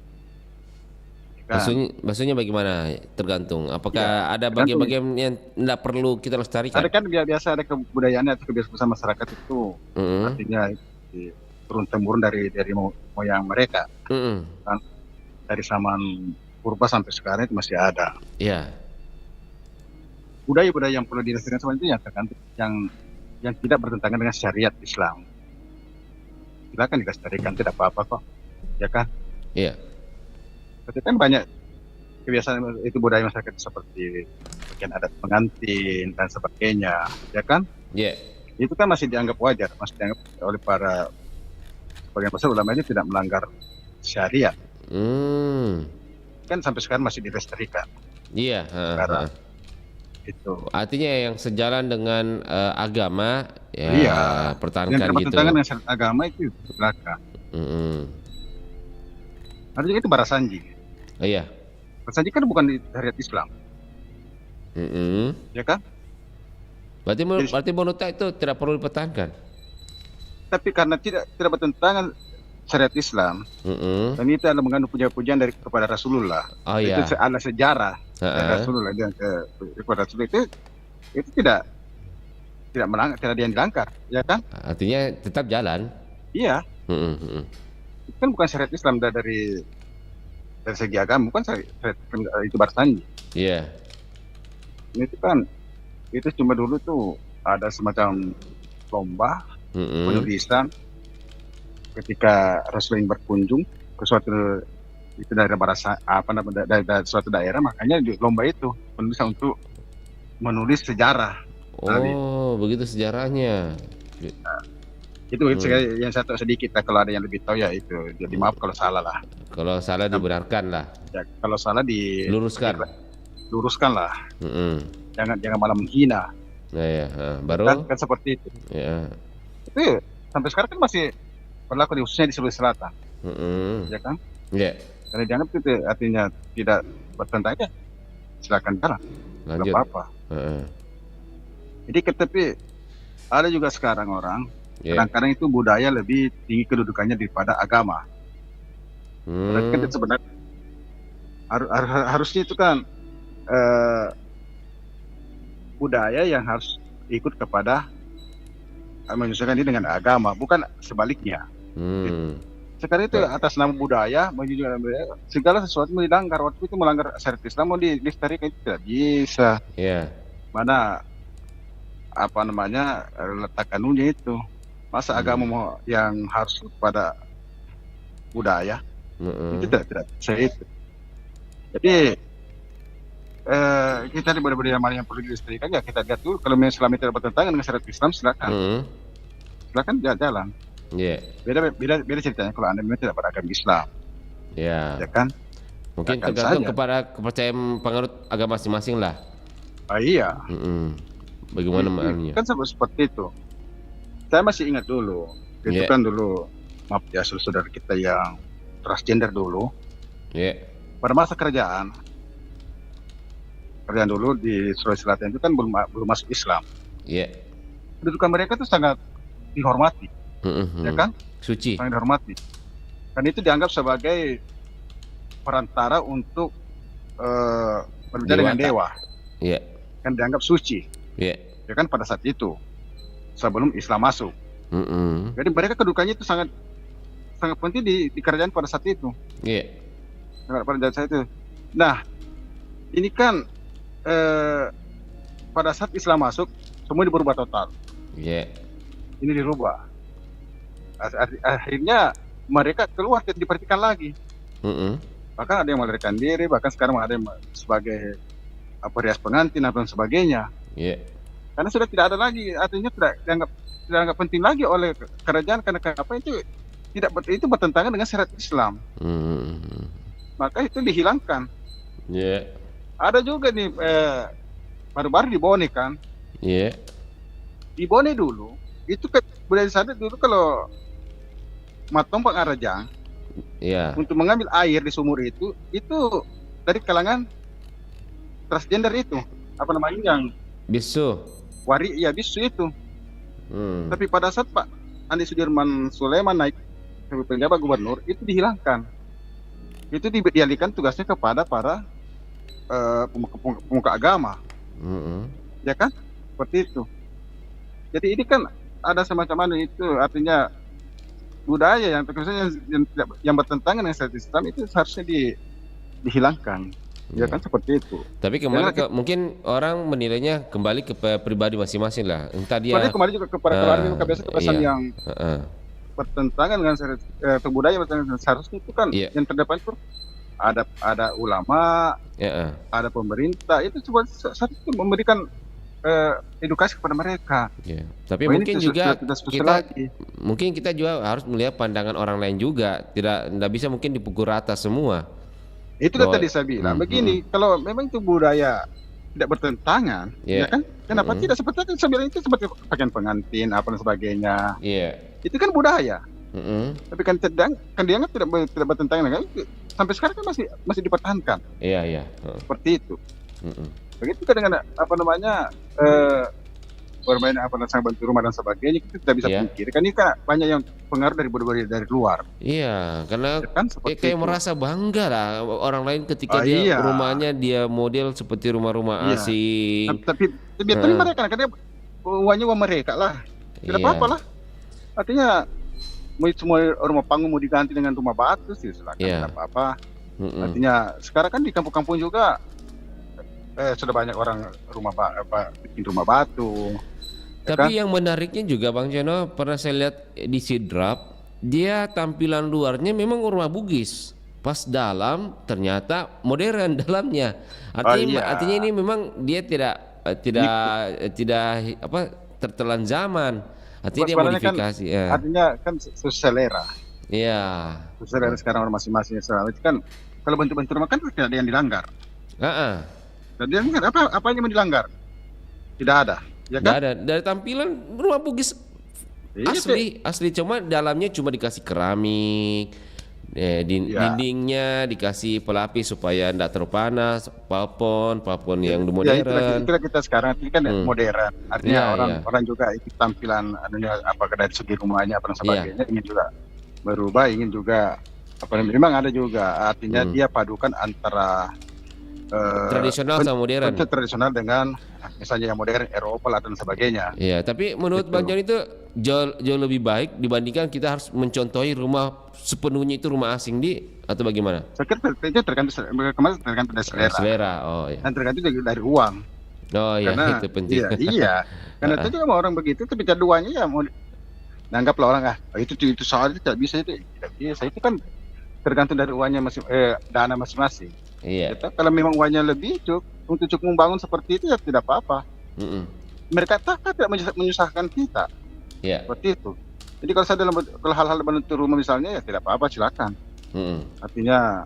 Maksudnya bagaimana? Tergantung. Apakah ada bagian-bagian yang tidak perlu kita lestarikan? Ada kan biasa ada kebudayaan atau kebiasaan masyarakat itu artinya turun temurun dari moyang mereka. Kan dari zaman purba sampai sekarang itu masih ada. Iya. Budaya-budaya yang perlu dilestarikan sebenarnya itu yang tergantung yang tidak bertentangan dengan syariat Islam. Silakan dilestarikan, tidak apa-apa kok. Ya kan? Iya. Tapi kan banyak kebiasaan itu budaya masyarakat seperti bagian adat pengantin dan sebagainya, ya kan? Iya. Itu kan masih dianggap wajar, masih dianggap oleh para sebagian besar ulama ini tidak melanggar syariat. Kan sampai sekarang masih dilestarikan. Iya. Itu. Artinya yang sejalan dengan agama, ya Iya. pertahankan yang gitu. bertentangan dengan syariat agama itu ke belakang. Artinya itu barasanji. Oh, iya. Barasanji kan bukan di syariat Islam, ya kan? Berarti menurut itu tidak perlu dipertahankan. Tapi karena tidak bertentangan syariat Islam, dan itu adalah mengandung pujian-pujian kepada Rasulullah. Oh, iya. Itu adalah sejarah. Rasulullah dan kepada Rasulullah itu tidak ada yang dilanggar, ya kan? Artinya tetap jalan. Iya. Itu kan bukan syariat Islam dari segi agama, bukan syariat itu Barzanji. Iya. Itu kan itu cuma dulu tuh ada semacam lomba penulisan ketika Rasulullah berkunjung ke suatu itu daerah dari suatu daerah, makanya di lomba itu penulisan untuk menulis sejarah. Oh, begitu sejarahnya. Nah, itu yang saya tahu sedikit lah, kalau ada yang lebih tahu ya itu. Jadi maaf kalau salah lah. Kalau salah dibenarkan lah. Ya, kalau salah luruskan lah. Jangan malah menghina. Nah, ya, baru kan seperti itu. Ya. Itu sampai sekarang kan masih berlaku khususnya di Sulawesi Selatan. Ya kan? Iya. Karena dianggap itu artinya tidak bertentangan, ya silakan jalan. Lanjut. Tidak apa-apa. Jadi tapi ada juga sekarang orang kadang-kadang itu budaya lebih tinggi kedudukannya daripada agama. Berarti kan sebenarnya harusnya itu kan budaya yang harus ikut kepada menyesuaikan diri dengan agama, bukan sebaliknya. Sekarang itu atas nama budaya, segala sesuatu mau dilanggar. Waktu itu melanggar syariat Islam, mau dilestarikan itu tidak bisa. Mana letak kanunnya itu. Masa agama mau yang harus kepada budaya? Itu tidak bisa itu. Jadi kita di budaya mana yang perlu dilestarikan, ya kita lihat dulu. Kalau Islam tidak bertentangan dengan syariat Islam, silakan jalan. Beda ceritanya kalau Anda memang tidak beragama Islam. Ya kan? Mungkin tergantung kepada kepercayaan penganut agama masing-masing lah. Iya. Bagaimana maknanya? Kan seperti itu. Saya masih ingat dulu. Itu kan dulu, maaf ya saudara kita yang transgender dulu. Pada masa kerajaan dulu di Sulawesi Selatan itu kan belum masuk Islam. Kedudukan mereka itu sangat dihormati. Ya kan? Suci. Sangat dihormati. Dan itu dianggap sebagai perantara untuk berbicara dengan dewa. Kan dianggap suci. Ya kan pada saat itu sebelum Islam masuk. Jadi mereka kedudukannya itu sangat penting di kerajaan pada saat itu. Pada saat itu. Nah, ini kan pada saat Islam masuk semua dirubah total. Ini dirubah. Akhirnya mereka keluar, tidak diperhatikan lagi. Bahkan ada yang melarikan diri, bahkan sekarang ada yang sebagai rias pengantin dan sebagainya. Karena sudah tidak ada lagi, artinya tidak dianggap penting lagi oleh kerajaan, karena apa itu bertentangan dengan syariat Islam. Maka itu dihilangkan. Ada juga nih baru-baru di Bone kan. Di Bone dulu itu budaya di sana dulu kalau matong pengarajang untuk mengambil air di sumur itu dari kalangan transgender itu, yang bisu bisu itu. Tapi pada saat Pak Andi Sudirman Sulaiman naik sebagai penjabat gubernur, itu dihilangkan. Itu dialihkan tugasnya kepada para pemuka agama. Ya kan? Seperti itu. Jadi ini kan ada semacam itu, artinya budaya yang bertentangan dengan syariat Islam itu seharusnya dihilangkan. Ya kan seperti itu. Tapi mungkin orang menilainya kembali ke pribadi masing-masing lah. Entah dia kembali juga kepada keluarga, kebiasaan yang bertentangan dengan syariat budaya seharusnya itu kan yang terdepan itu ada ulama, ada pemerintah, itu coba satu memberikan edukasi kepada mereka. Tapi mungkin juga kita juga harus melihat pandangan orang lain juga. Tidak bisa mungkin dipukul rata semua. Itu tadi saya bilang begini, kalau memang itu budaya tidak bertentangan, ya kan? Kenapa tidak seperti itu? Saya bilang itu seperti pakaian pengantin apa dan sebagainya. Itu kan budaya. Tapi kan dianggap tidak bertentangan dengan itu. Sampai sekarang kan masih dipertahankan. Seperti itu. Begitu kan dengan bermain bantu rumah dan sebagainya, kita tidak bisa pungkiri. Kan ini kan banyak yang pengaruh dari luar. Iya, karena kan, kayak merasa bangga lah orang lain ketika dia rumahnya dia model seperti rumah-rumah asing. Tapi mereka karena uangnya uang mereka lah. Tidak apa-apa lah. Artinya semua rumah panggung mau diganti dengan rumah batu sih, silakan, tidak apa-apa. Artinya sekarang kan di kampung-kampung juga sudah banyak orang bikin rumah batu. Tapi yang menariknya juga Bang Jono, pernah saya lihat di Sidrap, dia tampilan luarnya memang rumah Bugis, pas dalam ternyata modern dalamnya. Artinya ini memang dia tidak tertelan zaman. Artinya dia modifikasi. Kan, artinya kan selera. Iya. Selera sekarang orang masing-masing selera. Kan kalau bentuk-bentuk rumah kan tidak ada yang dilanggar. Dan dia apa yang dilanggar? Tidak ada. Ya kan? Tidak ada. Dari tampilan rumah Bugis asli cuma dalamnya cuma dikasih keramik, dindingnya dikasih pelapis supaya tidak terpanas, plafon yang modern. Kita sekarang ini kan modern. Artinya orang juga ikut tampilan apakah dari segi rumahnya apa dan sebagainya ingin juga berubah, ingin juga memang ada juga artinya dia padukan antara tradisional sama modern. Tradisional dengan misalnya yang modern Eropa dan sebagainya. Iya, tapi menurut Bang John itu jauh lebih baik dibandingkan kita harus mencontohi rumah sepenuhnya itu rumah asing atau bagaimana? Saya kira itu tergantung dari selera. Selera, oh iya. Dan tergantung dari uang. Oh iya, karena, itu penting. Iya. Karena itu juga orang begitu, tapi duanya ya mau nanggaplah orang itu soal itu tidak bisa itu. Tidak bisa. Itu kan tergantung dari uangnya dana masing-masing. Iya. Kalau memang uangnya lebih untuk cukup membangun seperti itu ya tidak apa-apa. Mereka tidak menyusahkan kita. Iya. Seperti itu. Jadi kalau hal-hal bentuk rumah misalnya ya tidak apa-apa, silakan. Artinya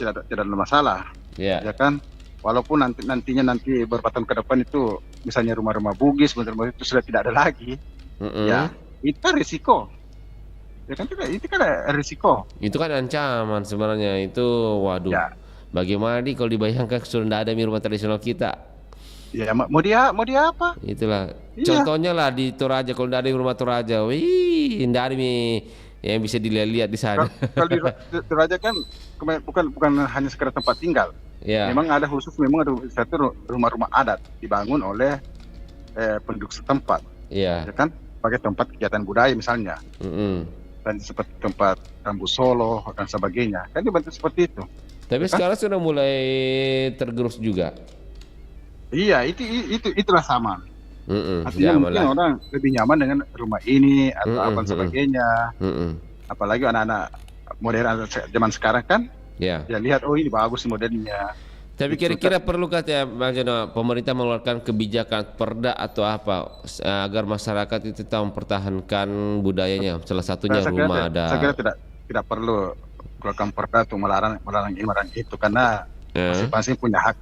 tidak ada masalah. Ya kan. Walaupun nantinya beberapa tahun ke depan itu misalnya rumah-rumah Bugis itu sudah tidak ada lagi. Ya itu risiko. Ya kan itu kan risiko. Itu kan ancaman sebenarnya itu. Waduh. Bagaimana kalau dibayangkan sudah tidak ada rumah tradisional kita? Ya mau dia apa? Itulah. Contohnya lah di Toraja, kalau tidak ada rumah Toraja, tidak ada yang bisa dilihat di sana. Kalau di Toraja kan bukan hanya sekedar tempat tinggal. Memang ada memang ada satu rumah-rumah adat dibangun oleh penduduk setempat. Ya kan, pakai tempat kegiatan budaya misalnya. Dan seperti tempat Rambu Solo dan sebagainya, kan dibantu seperti itu. Tapi sekarang sudah mulai tergerus juga. Iya, itulah sama. Artinya mungkin orang lebih nyaman dengan rumah ini atau apa sebagainya. Apalagi anak-anak modern zaman sekarang kan, ya lihat ini bagus modernnya. Tapi kira-kira perlukah ya Bang Jono pemerintah mengeluarkan kebijakan perda atau apa agar masyarakat itu tahu mempertahankan budayanya, salah satunya rumah adat? Saya kira tidak perlu keluarkan perda untuk melarang ini melarang itu karena masing-masing punya hak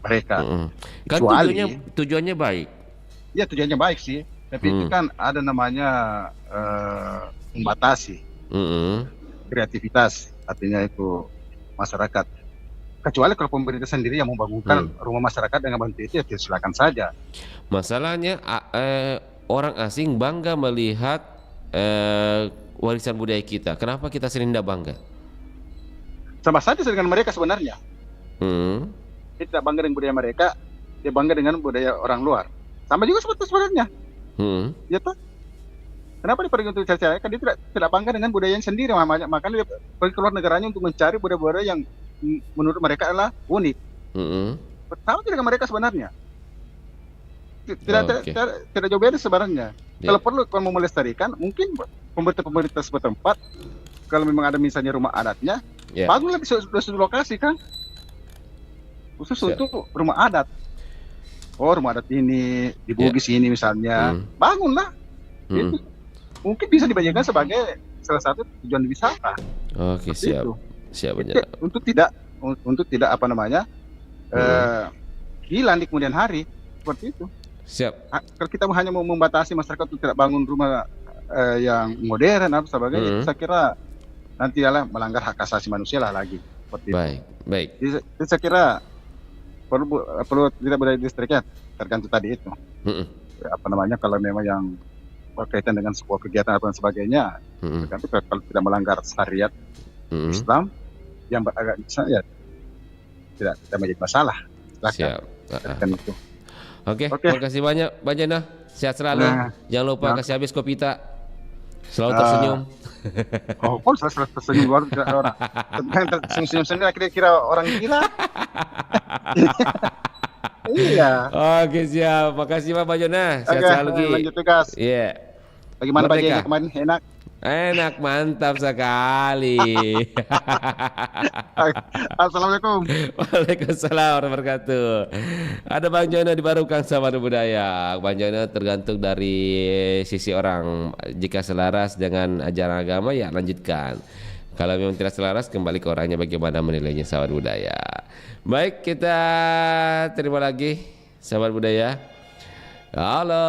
mereka. Kan tujuannya baik. Ya tujuannya baik sih, tapi itu kan ada namanya membatasi kreativitas, artinya itu masyarakat. Kecuali kalau pemerintah sendiri yang membangunkan rumah masyarakat dengan bantu itu ya silakan saja. Masalahnya orang asing bangga melihat warisan budaya kita. Kenapa kita sering tidak bangga? Sama saja dengan mereka sebenarnya. Dia tidak bangga dengan budaya mereka, dia bangga dengan budaya orang luar. Sama juga seperti sebenarnya. Ya toh? Kenapa dia pergi untuk cari-cari? Kan dia tidak bangga dengan budayanya sendiri, makanya dia pergi keluar negaranya untuk mencari budaya-budaya yang menurut mereka adalah unik. Sama dengan mereka sebenarnya. Tidak jauh beda sebenarnya. Kalau perlu mau melestarikan, mungkin pemerintah setempat kalau memang ada misalnya rumah adatnya, bangunlah di suatu lokasi kan, khusus untuk rumah adat. Rumah adat ini di Bugis ini misalnya, bangunlah. Itu mungkin bisa dibayangkan sebagai salah satu tujuan wisata. Oke, siap. Untuk tidak apa namanya hilang di kemudian hari seperti itu. Siap. Kalau kita hanya mau membatasi masyarakat untuk tidak bangun rumah yang modern apa sebagainya, saya kira nanti melanggar hak asasi manusia lah lagi. Seperti baik. Jadi saya kira perlu kita budaya distriknya tergantung tadi itu. Apa namanya, kalau memang yang berkaitan dengan sebuah kegiatan atau sebagainya, tergantung kalau tidak melanggar syariat Islam yang agak ya tidak menjadi masalah. Siap. Itu. Oke, terima kasih banyak Bang Jana. Sehat selalu. Jangan lupa kasih habis kopi tak. Selalu tersenyum. Selalu tersenyum luar orang. Senyum sendiri kira orang gila. Iya. Oke, siap. Makasih Bang Jana. Sehat selalu Ki. Lanjut tugas. Iya. Bagaimana bagiannya kemarin? Enak? Enak, mantap sekali. Assalamualaikum. Waalaikumsalam warahmatullahi wabarakatuh. Ada Bang Jono di Barukang Sabana Budaya. Bang Jono tergantung dari sisi orang. Jika selaras dengan ajaran agama ya lanjutkan. Kalau memang tidak selaras kembali ke orangnya bagaimana menilainya sahabat budaya. Baik, kita terima lagi sahabat budaya. Halo,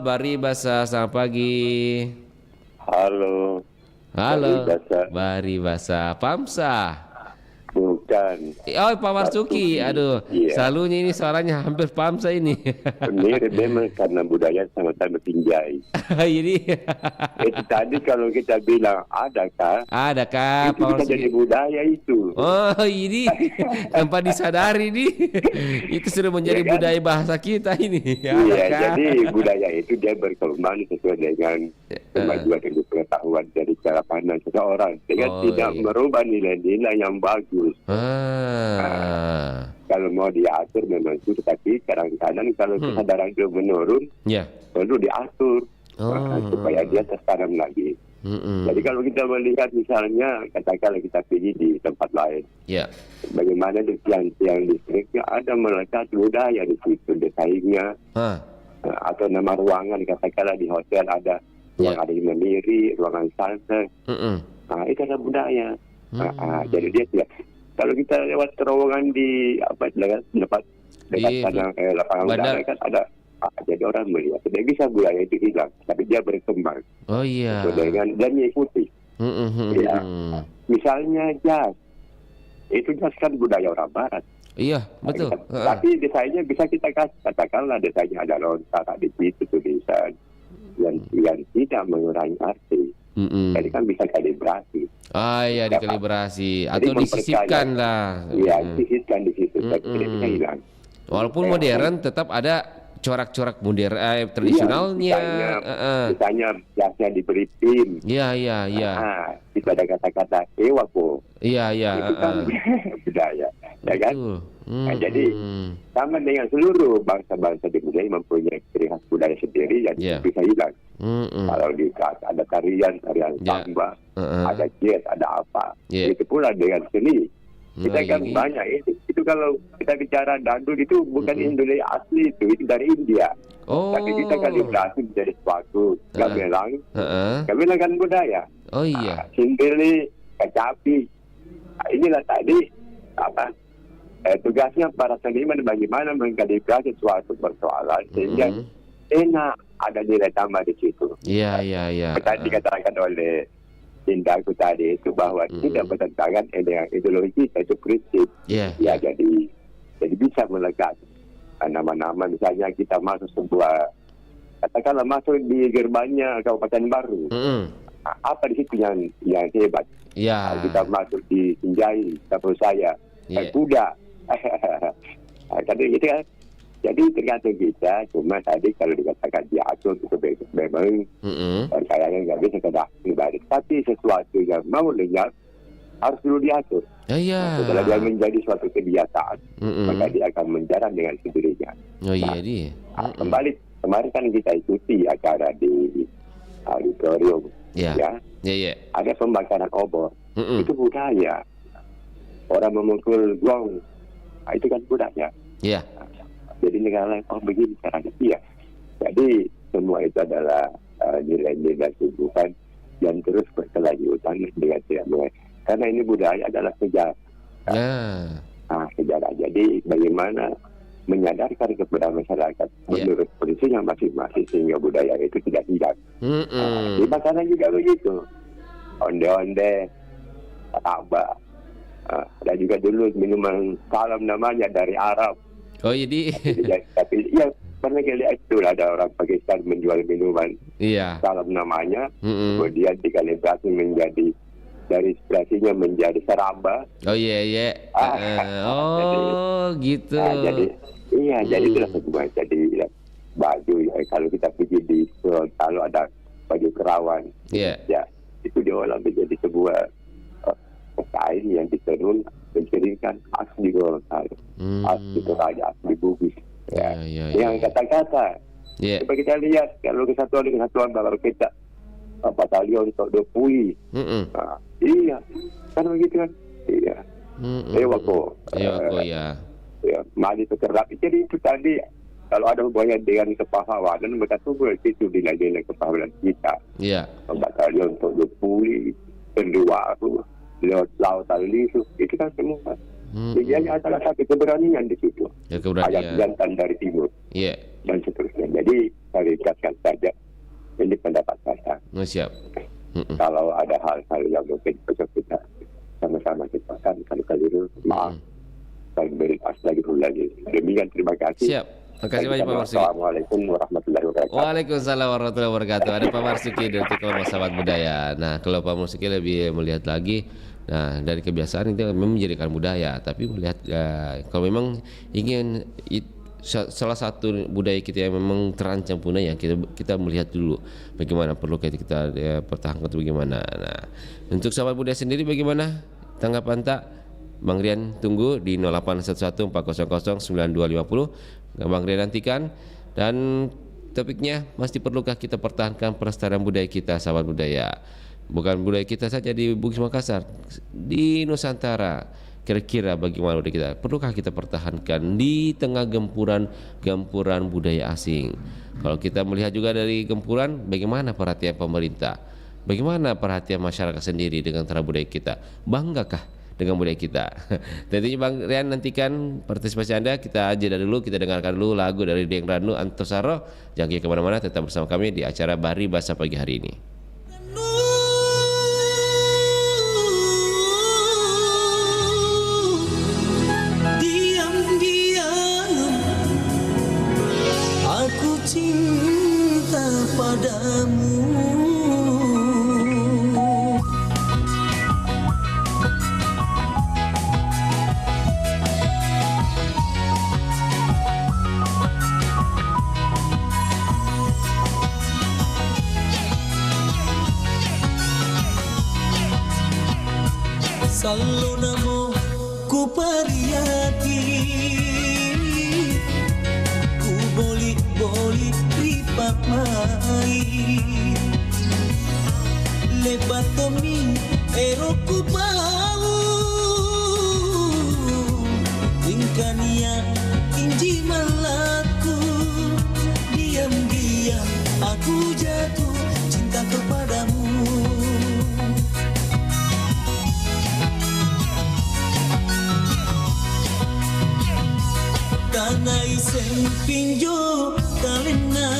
Bari Basa, selamat pagi. Halo. Bari Basa Pamsa. Bukan. Oh, Pak Marsuki. Aduh, selalunya ini suaranya hampir Pamsa ini. Mirip memang karena budaya sama-sama pinjai. Ini. Itu tadi kalau kita bilang adakah? Adakah? Itu bisa jadi budaya itu. Oh, ini tanpa disadari nih. Itu sudah menjadi budaya bahasa kita ini. Iya, jadi budaya itu dia berkembang sesuai dengan kemajuan dan pengetahuan dari cara pandang seseorang dengan tidak merubah nilai-nilai yang bagus. Kalau mau diatur memang itu, tapi kadang-kadang kalau kesadaran itu menurun, perlu diatur supaya dia tertanam lagi. Jadi kalau kita melihat misalnya, katakanlah kita pergi di tempat lain, bagaimana di tiang-tiang listriknya ada melekat budaya di situ, desainnya, atau nama ruangan, katakanlah di hotel ada ruang ada yang memiri, ruangan santai, itu ada budaya. Jadi dia tidak. Kalau kita lewat terowongan di dekat lapangan udara kan ada, jadi orang melihat. Tidak bisa budaya itu hilang, tapi dia berkembang. Oh iya. Dan mengikuti. Ya. Misalnya jazz, itu jazz kan budaya orang Barat. Iya, betul. Tapi desainnya bisa kita kasih, katakanlah desainnya ada lontar di situ tulisan yang tidak mengurangi arti. Jadi kan bisa kalibrasi. Iya, dikalibrasi atau disisipkan lah. Iya, disisipkan di situ. Tidak bisa hilang. Walaupun modern, tetap ada corak-corak modern tradisionalnya. Misalnya jasnya diberi tim. Iya. Itu ada kata-kata ewako. Iya. Itu kan budaya, ya kan? Nah, jadi sama dengan seluruh bangsa-bangsa di budaya mempunyai ciri khas budaya sendiri yang bisa hilang. Kalau di ada tarian samba, ada jazz, ada apa. Itu pula dengan seni. Kita kan banyak itu kalau kita bicara dangdut itu bukan Indonesia asli, itu dari India. Tapi kita kalibrasi menjadi suatu gamelan. Gamelan kan budaya. Oh iya. Sindeli, kecapi. Inilah tadi tugasnya para seniman bagaimana mengkalibrasi suatu persoalan sehingga enak, ada nilai tambah di situ. Iya. Tadi dikatakan oleh Indaku tadi itu bahwa tidak bertentangan dengan ideologi, itu prinsip. Ya, jadi bisa melekat nama-nama. Misalnya kita masuk sebuah, katakanlah masuk di gerbangnya Kabupaten Baru. Apa di situ yang hebat? Kita masuk di Sinjai, dapur saya, kuda. Gitu kan? Jadi tergantung kita, cuma tadi kalau dikatakan diatur itu memang kayaknya nggak bisa kita pribadi. Tapi sesuatu yang mau lenyap harus dulu diatur. Setelah dia menjadi suatu kebiasaan, maka dia akan menjalan dengan sendirinya. Kembali kemarin kan kita ikuti acara di auditorium, ada pembakaran obor, itu budaya. Orang memukul gong, itu kan budaya. Jadi negara lain begini caranya. Jadi semua itu adalah nilai-nilai tumbuhan yang terus berkelanjutan dengan tidak. Karena ini budaya adalah sejarah. Sejarah. Jadi bagaimana menyadarkan kepada masyarakat menurut posisinya masing-masing sehingga budaya itu tidak hilang. Di makanan juga begitu. Onde-onde, tambah. Ada juga dulu minuman salam namanya dari Arab. Oh jadi. Tapi ya pernah lihat itu ada orang Pakistan menjual minuman. Iya. Salam namanya. Kemudian dikalibrasi menjadi dari inspirasinya menjadi seraba. Oh iya. Gitu. Jadi jadi itu semua jadi baju ya, kalau kita pergi di kalau ada baju kerawan. Ya itu diolah menjadi sebuah kain yang ditenun menceringkan asli Gorontalo, asli Toraja, asli Bugis. Yang kata-kata. Coba kita lihat kalau kesatuan baru kita batalion untuk Depui. Iya, kan begitu kan? Iya. Ewako ya. Mali terkerap. Jadi itu tadi kalau ada hubungan dengan kepahlawanan, mereka tunggu itu nilai-nilai kepahlawanan kita. Iya. Batalion untuk Depui, Pendua aku, Lautan Lisu, itu kan semua. Jadi hanya salah satu keberanian di situ. Ayat jantan dari timur. Iya. Dan seterusnya. Jadi saya ringkaskan saja. Ini pendapat saya. Siap. Kalau ada hal-hal yang mungkin kita sama-sama kita kan kalau keliru maaf. Saya beri lagi. Demikian terima kasih. Siap. Terima kasih banyak Pak Marsuki. Assalamualaikum warahmatullahi wabarakatuh. Waalaikumsalam warahmatullahi wabarakatuh. Ada Pak Marsuki dari kelompok sahabat budaya. Nah, kalau Pak Marsuki lebih melihat lagi, nah dari kebiasaan itu memang menjadikan budaya, tapi melihat kalau memang ingin salah satu budaya kita yang memang terancam punah, yang kita melihat dulu bagaimana perlu kita pertahankan itu bagaimana. Nah, untuk sahabat budaya sendiri bagaimana tanggapan tak? Bang Rian tunggu di 0811400950. Bang Rian nantikan. Dan topiknya, masih perlukah kita pertahankan pelestarian budaya kita, sahabat budaya? Bukan budaya kita saja di Bugis Makassar, di Nusantara. Kira-kira bagaimana budaya kita? Perlukah kita pertahankan di tengah gempuran budaya asing? Kalau kita melihat juga dari gempuran, bagaimana perhatian pemerintah? Bagaimana perhatian masyarakat sendiri dengan terhadap budaya kita? Banggakah dengan budaya kita? Tentunya Bang Rian nantikan partisipasi Anda. Kita jeda dulu, kita dengarkan dulu lagu dari Deng Ranu Antosaro. Jangan kemana-mana, tetap bersama kami di acara Bari Bahasa pagi hari ini. Aku cinta padamu. Selalu namo ku pariati, ku boli ripa mai, lebatomi ero ku bau, tingkania inji malaku, diam-diam aku jatuh cinta kepadamu. Tanah isen pinjo kalena,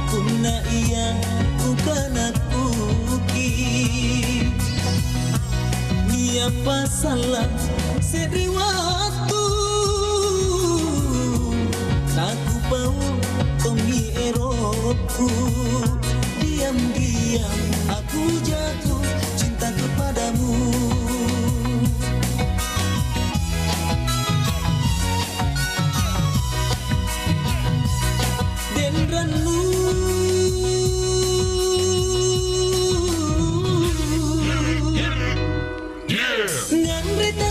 kuna iya ukana kuki, nia pasala sedewatu, naku bau tomi eroku, diam-diam aku jatuh cinta kepadamu.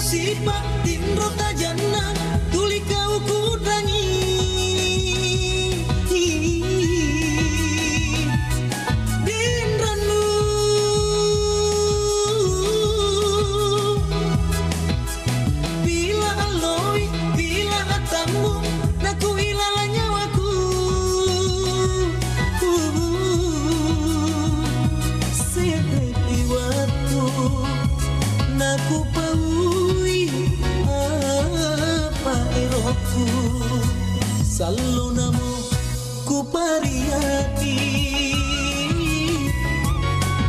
Sipak tindro tajana tuli kau kudangi, dinranu bila aloi bila atamu naku ilala nyawaku, sedepi waktu naku selalu namo ku pariati,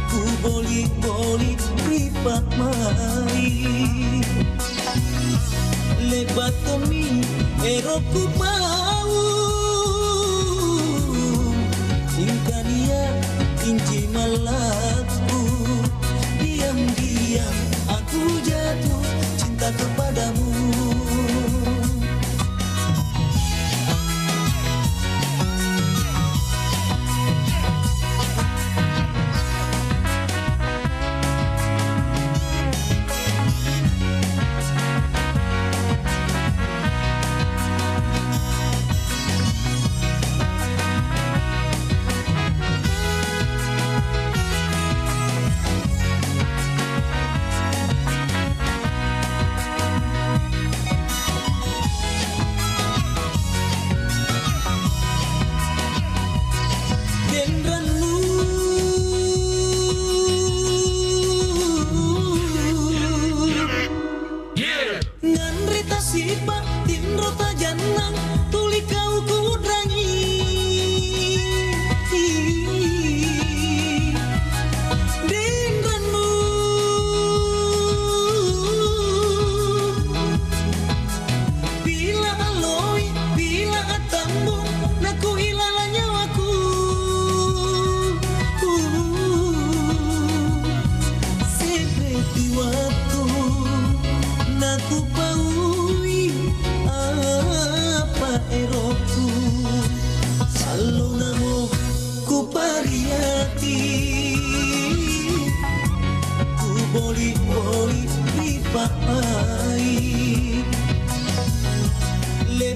ku boli-boli ripat mai lebat tomi eroku mau ingkania inci malaku diam-diam aku jatuh cinta kepadamu.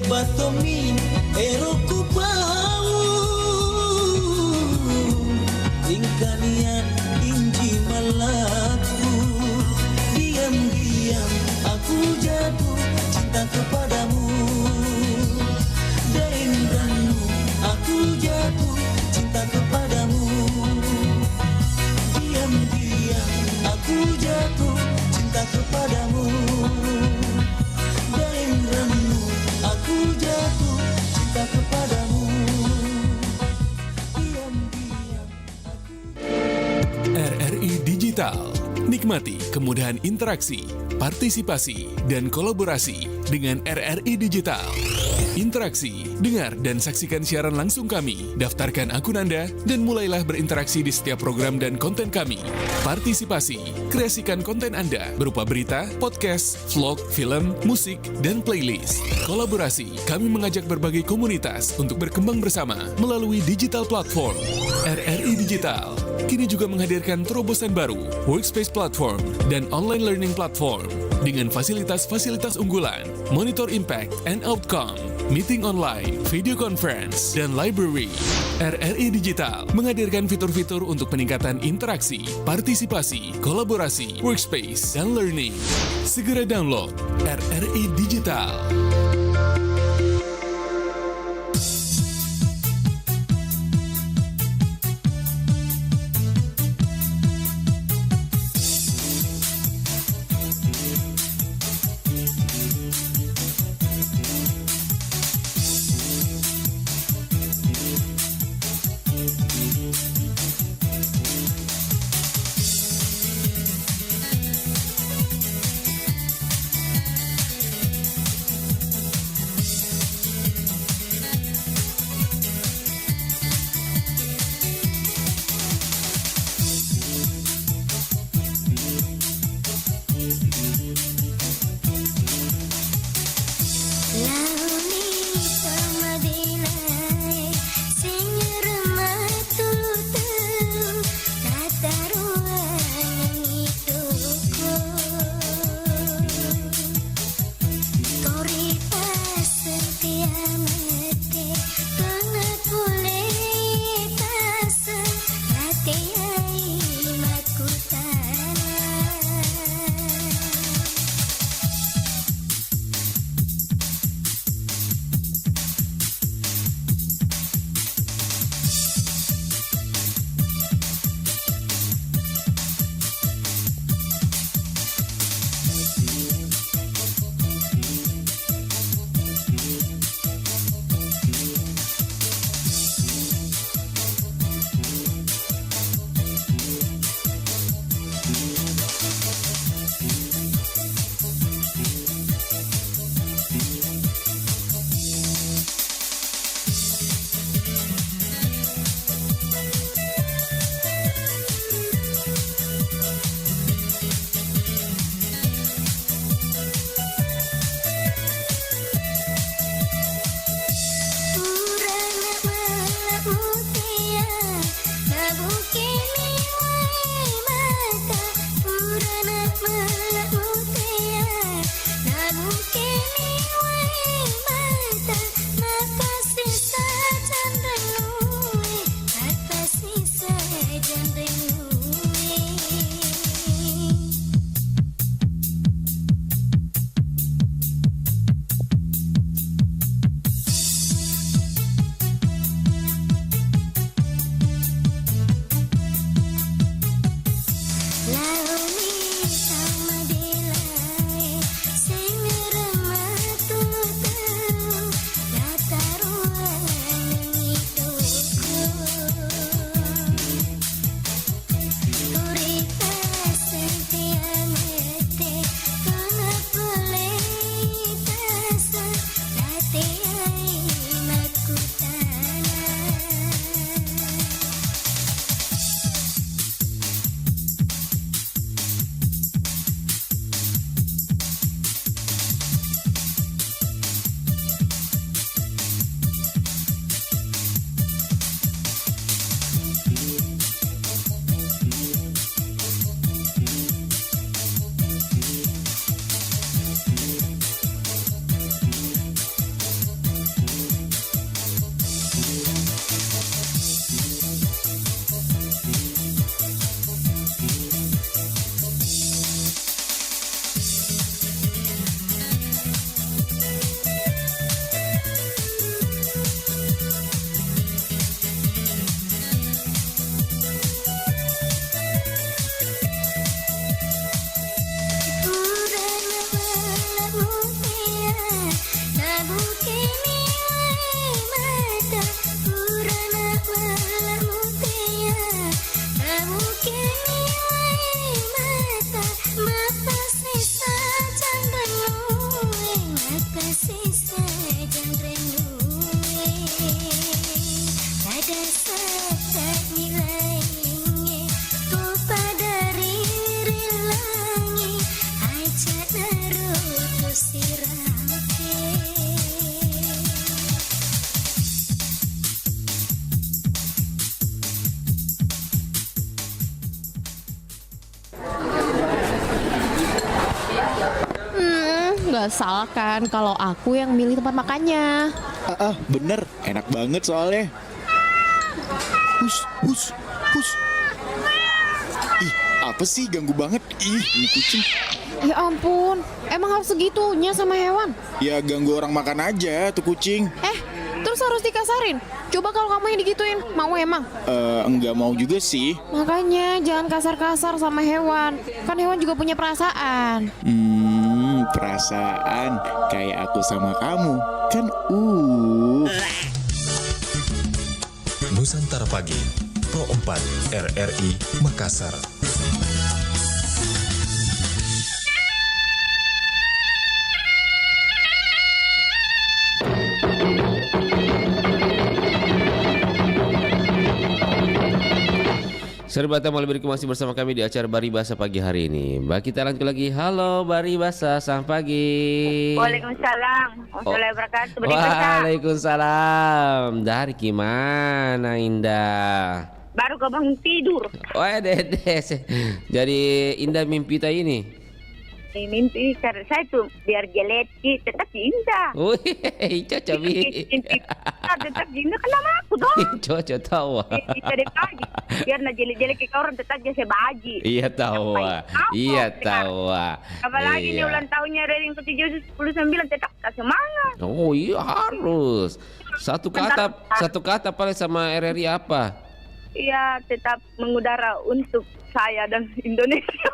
Batomi eroku pau ingkanian inji malaku diam-diam aku jatuh cinta kepadamu daindranu aku jatuh cinta kepadamu diam-diam aku jatuh cinta kepadamu daindranu aku jatuh cinta kepadamu. RRI Digital. Nikmati kemudahan interaksi, partisipasi, dan kolaborasi dengan RRI Digital. Interaksi, dengar dan saksikan siaran langsung kami, daftarkan akun Anda, dan mulailah berinteraksi di setiap program dan konten kami. Partisipasi, kreasikan konten Anda berupa berita, podcast, vlog, film, musik, dan playlist. Kolaborasi, kami mengajak berbagai komunitas untuk berkembang bersama melalui digital platform. RRI Digital kini juga menghadirkan terobosan baru, workspace platform, dan online learning platform dengan fasilitas-fasilitas unggulan, monitor impact and outcome, meeting online, video conference, dan library. RRI Digital menghadirkan fitur-fitur untuk peningkatan interaksi, partisipasi, kolaborasi, workspace, dan learning. Segera download RRI Digital. nggak salah kan kalau aku yang milih tempat makannya. Bener, enak banget soalnya. Hus. Ih, apa sih ganggu banget? Ih, ini kucing. Ya ampun, emang harus segitunya sama hewan? Ya ganggu orang makan aja tuh kucing. Terus harus dikasarin? Coba kalau kamu yang digituin, mau emang? Enggak mau juga sih. Makanya jangan kasar-kasar sama hewan. Kan hewan juga punya perasaan. Perasaan kayak aku sama kamu. Kan Nusantara Pagi, Pro 4 RRI Makassar. Serba Tamal berikut masih bersama kami di acara Bari Bahasa pagi hari ini. Mbak, kita lanjut lagi. Halo Bari Bahasa, selamat pagi. Waalaikumsalam. Waalaikumsalam. Dari gimana Indah? Baru kebangun tidur. Wah, Dede. Jadi Indah mimpi tak ini? Mimpi karena saya tuh biar jeleki tetap indah. Wih, cocok bi. Tetap indah kenapa aku dong? Cocok tahu. Dari pagi biar na jelek-jelek ke orang tetap jadi baji. Iya tahu. Iya tahu. Apalagi ini ulang tahunnya Rering ke-79 tetap semangat. Oh iya harus. Satu kata paling sama RRI apa? Iya tetap mengudara untuk saya dan Indonesia.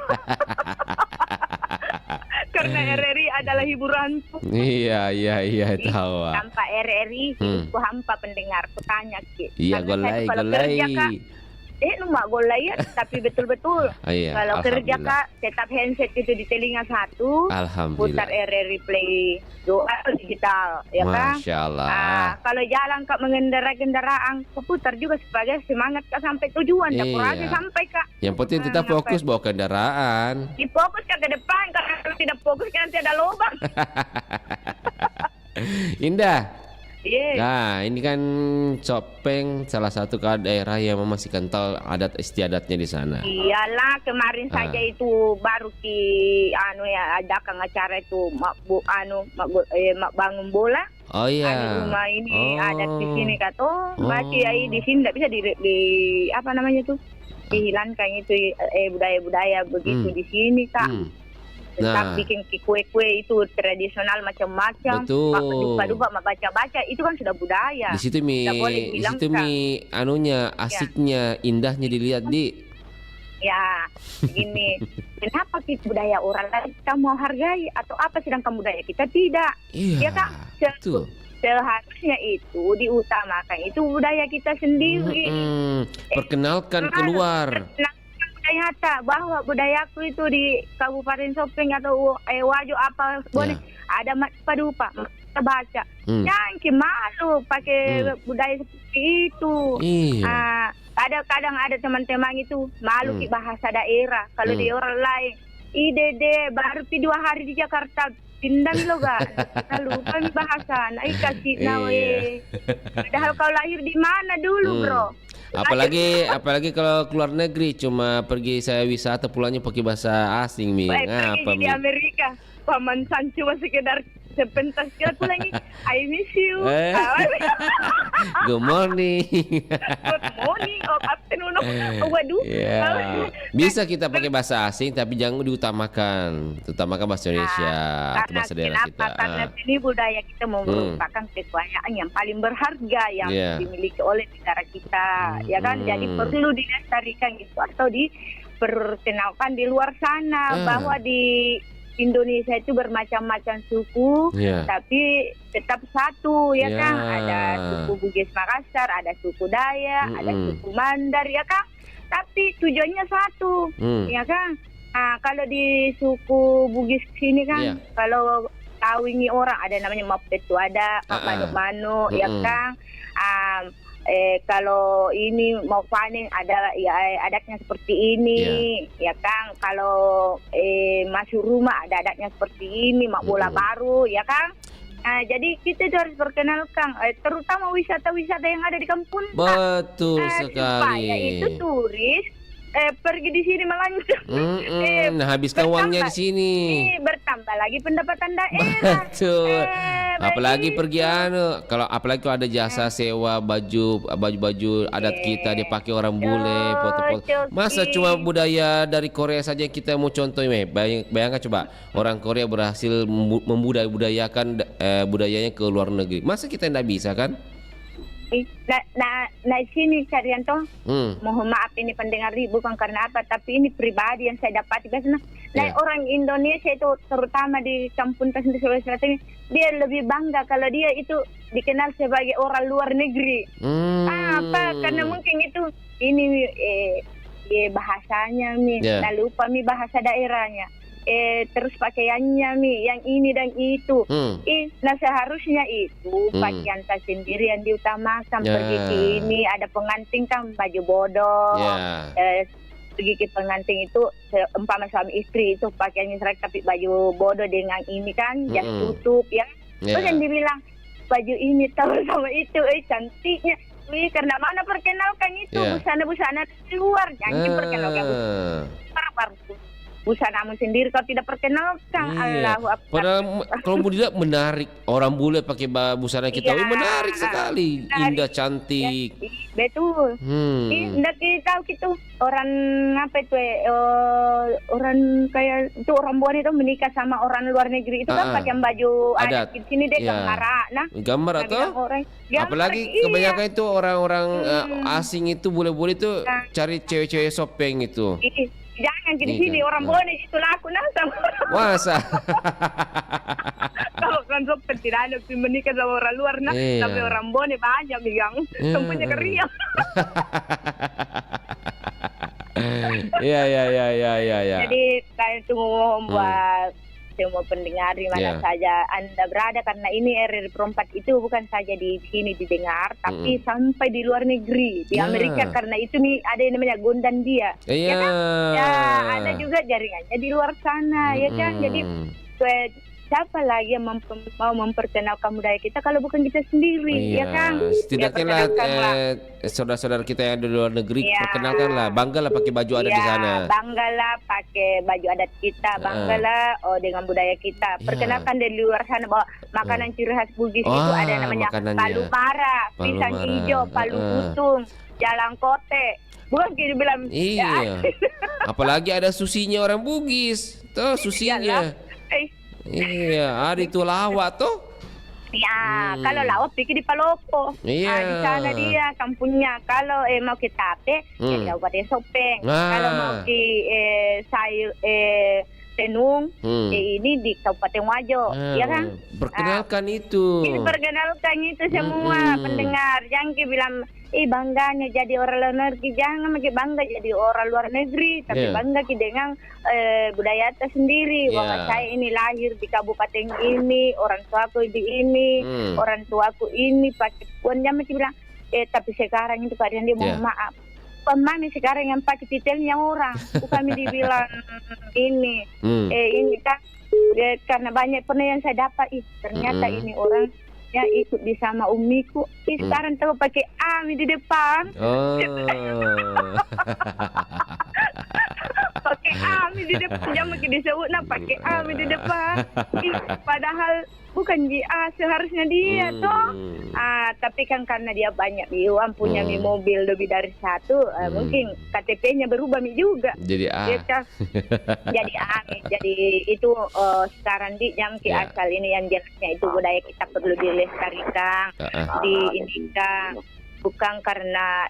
Karena RRI adalah hiburanku. Iya tahu. Tanpa RRI hidupku hampa pendengar. Tanya iya golai. Numak golai ya, tapi betul-betul. Kalau kerja Kak, tetap handset itu di telinga satu. Alhamdulillah. Putar RRI Play doa digital, ya kan? Masya Allah. Kalau jalan Kak mengendarai kendaraan, putar juga sebagai semangat Kak sampai tujuan. Tak kurang sampai Kak. Yang penting tetap fokus bawa kendaraan. Difokus Kak ke depan, kalau tidak fokus kan nanti ada lubang. Indah. Nah ini kan Copeng salah satu daerah yang masih kental adat istiadatnya di sana. Iyalah kemarin saja itu baru adakan acara itu mak bangun bola. Oh iya. Rumah ini adat di sini kata masih di sini tidak bisa di apa namanya tuh dihilangkan itu budaya-budaya begitu di sini Kak. Tetap bikin kue-kue itu tradisional macam-macam. Betul. Dupa-dupa baca-baca itu kan sudah budaya. Di situ anunya asiknya indahnya dilihat di. Ya, gini. Kenapa kita budaya orang lain kita mau hargai atau apa sedangkan budaya kita tidak? Iya. Ya Kak. Seharusnya itu diutamakan itu budaya kita sendiri. Perkenalkan keluar. Nyata bahwa budayaku itu di Kabupaten Sopeng atau Wajo apa boleh ada padupa kita baca jangan malu pakai budaya seperti itu. Kadang ada teman-teman itu malu di bahasa daerah kalau di orang lain deh baru 2 hari di Jakarta pindang lo gak lupa bahasa naik kasih nawe padahal kau lahir di mana dulu bro. Apalagi kalau keluar negeri cuma pergi saya wisata pulangnya pakai bahasa asing ngapa di Amerika paman Sancho sekedar sepentas kira pulangnya I miss you. Good morning. Good morning. Afternoon. Waduh. Bisa kita pakai bahasa asing tapi jangan diutamakan bahasa Indonesia atau bahasa daerah kita. Karena ini budaya kita merupakan kekayaan yang paling berharga yang dimiliki oleh negara kita. Ya kan? Jadi perlu dilestarikan gitu atau diperkenalkan di luar sana bahwa di Indonesia itu bermacam-macam suku, tapi tetap satu, ya kan? Ada suku Bugis Makassar, ada suku Dayak, ada suku Mandar, ya kan? Tapi tujuannya satu, ya kan? Nah, kalau di suku Bugis sini kan, kalau kawingi orang ada namanya Mapetu, ada Manuk-Manuk, ya kan? Kalau ini mau panen ada adatnya seperti ini, ya kan? Kalau masuk rumah ada adatnya seperti ini, mak bola baru, ya kan? Jadi kita harus perkenalkan, terutama wisata-wisata yang ada di kampung. Betul sekali. Supaya itu turis pergi di sini melancong. Nah, habiskan uangnya di sini. Bertambah lagi pendapatan daerah. Betul. Apalagi pergi apalagi kalau ada jasa sewa baju adat kita dipakai orang bule, foto-foto. Masa cuma budaya dari Korea saja kita mau contoh, bayangkan coba orang Korea berhasil membudayakan budayanya ke luar negeri. Masa kita tidak bisa kan? Nah sini Carianto, mohon maaf ini pendengar bukan karena apa, tapi ini pribadi yang saya dapat biasanya. Orang Indonesia itu terutama di kampung Tasik Sulawesi Selatan, dia lebih bangga kalau dia itu dikenal sebagai orang luar negeri. Apa? Karena mungkin itu ini bahasanya lalu lupa bahasa daerahnya. Terus pakaiannya yang ini dan itu. Nah seharusnya itu pakaian saya sendiri yang diutamakan. Pergi ke ini ada pengantin kan baju bodoh. Pergi ke pengantin itu umpama suami istri itu pakaiannya serak tapi baju bodoh dengan ini kan jas tutup ya. Terus yang dibilang baju ini tahu sama itu cantiknya. Karena mana perkenalkan itu busana-busana di luar, jangan perkenalkan busanamu sendiri kalau tidak perkenalkan. Allahu Akbar. Padahal kalau tidak menarik orang bule pakai busana kita, menarik sekali, indah, cantik. Betul. Ndak tahu gitu orang apa itu orang kayak itu orang Bone itu menikah sama orang luar negeri itu kan pakai baju adat di sini deh gambar atau apalagi kebanyakan itu orang-orang asing itu bule-bule itu cari cewek-cewek sopeng itu. Jangan di sini orang Bone itu laku sama masa. Kalau kan sopeng tidak ada menikah sama orang luar tapi orang Bone banyak yang semuanya keriang. Ya. Jadi saya tunggu buat semua pendengar di mana saja Anda berada, karena ini RRI Perempat itu bukan saja di sini didengar, tapi sampai di luar negeri, di Amerika, karena itu nih ada yang namanya Gondandia, ya kan? Ya ada juga jaringannya di luar sana, ya kan? Jadi siapa lagi yang mau memperkenalkan budaya kita kalau bukan kita sendiri, ya kan? Setidaknya saudara-saudara kita yang di luar negeri, perkenalkanlah, banggalah pakai baju adat di sana. Banggalah pakai baju adat kita, banggalah dengan budaya kita. Perkenalkan dari luar sana bahwa makanan ciri khas Bugis itu ada namanya palu mara, pisang hijau, palu utung, jalang kote. Bukan kita bilang. Apalagi ada susinya orang Bugis, tuh susinya. Ada itu lawak tuh. Ya, kalau lawak pikir di Palopo. Di sana dia kampungnya. Kalau mau ke Tape, ya Kabupaten Sopeng. Kalau mau ke sayur Tenung, ini di Kabupaten Wajo, ya kan? Perkenalkan itu. Perkenalkan itu semua pendengar. Jangan bilang bangganya jadi orang luar negeri, jangan makin bangga jadi orang luar negeri, tapi bangga dengan budaya kita sendiri. Bahwa saya ini lahir di kabupaten ini, orang tuaku di ini, orang tuaku ini pakai pun, jangan masih bilang tapi sekarang itu Pak dia mohon maaf, pemami sekarang yang pakai titelnya orang, bukan dibilang ini ini kan karena banyak pernah yang saya dapat ternyata ini orang ya ikut di sama umiku. Sekarang tahu pakai ami di depan. Pakai ami di depan, jangan disebut pakai ami di depan. Padahal bukan dia seharusnya dia toh. Tapi kan karena dia banyak Iwan punya mobil lebih dari satu, mungkin KTP-nya berubah juga. Jadi Jadi jadi itu sekarang di yang asal ini yang jelasnya itu budaya kita perlu dilestarikan, diindikan, bukan karena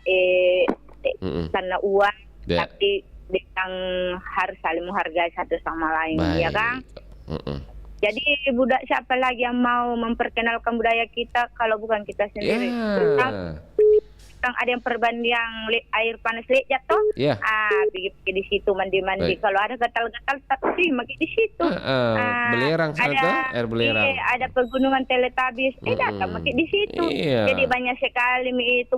karena uang, tapi dengan harus saling menghargai satu sama lain, ya kan? Jadi budak siapa lagi yang mau memperkenalkan budaya kita kalau bukan kita sendiri? Kan ada yang perbandingan air panas lejat toh, pergi di situ mandi-mandi. Kalau ada gatal-gatal tapi makin di situ. Belerang sana air belerang. Ada pegunungan Teletabis, datang makin di situ. Jadi banyak sekali itu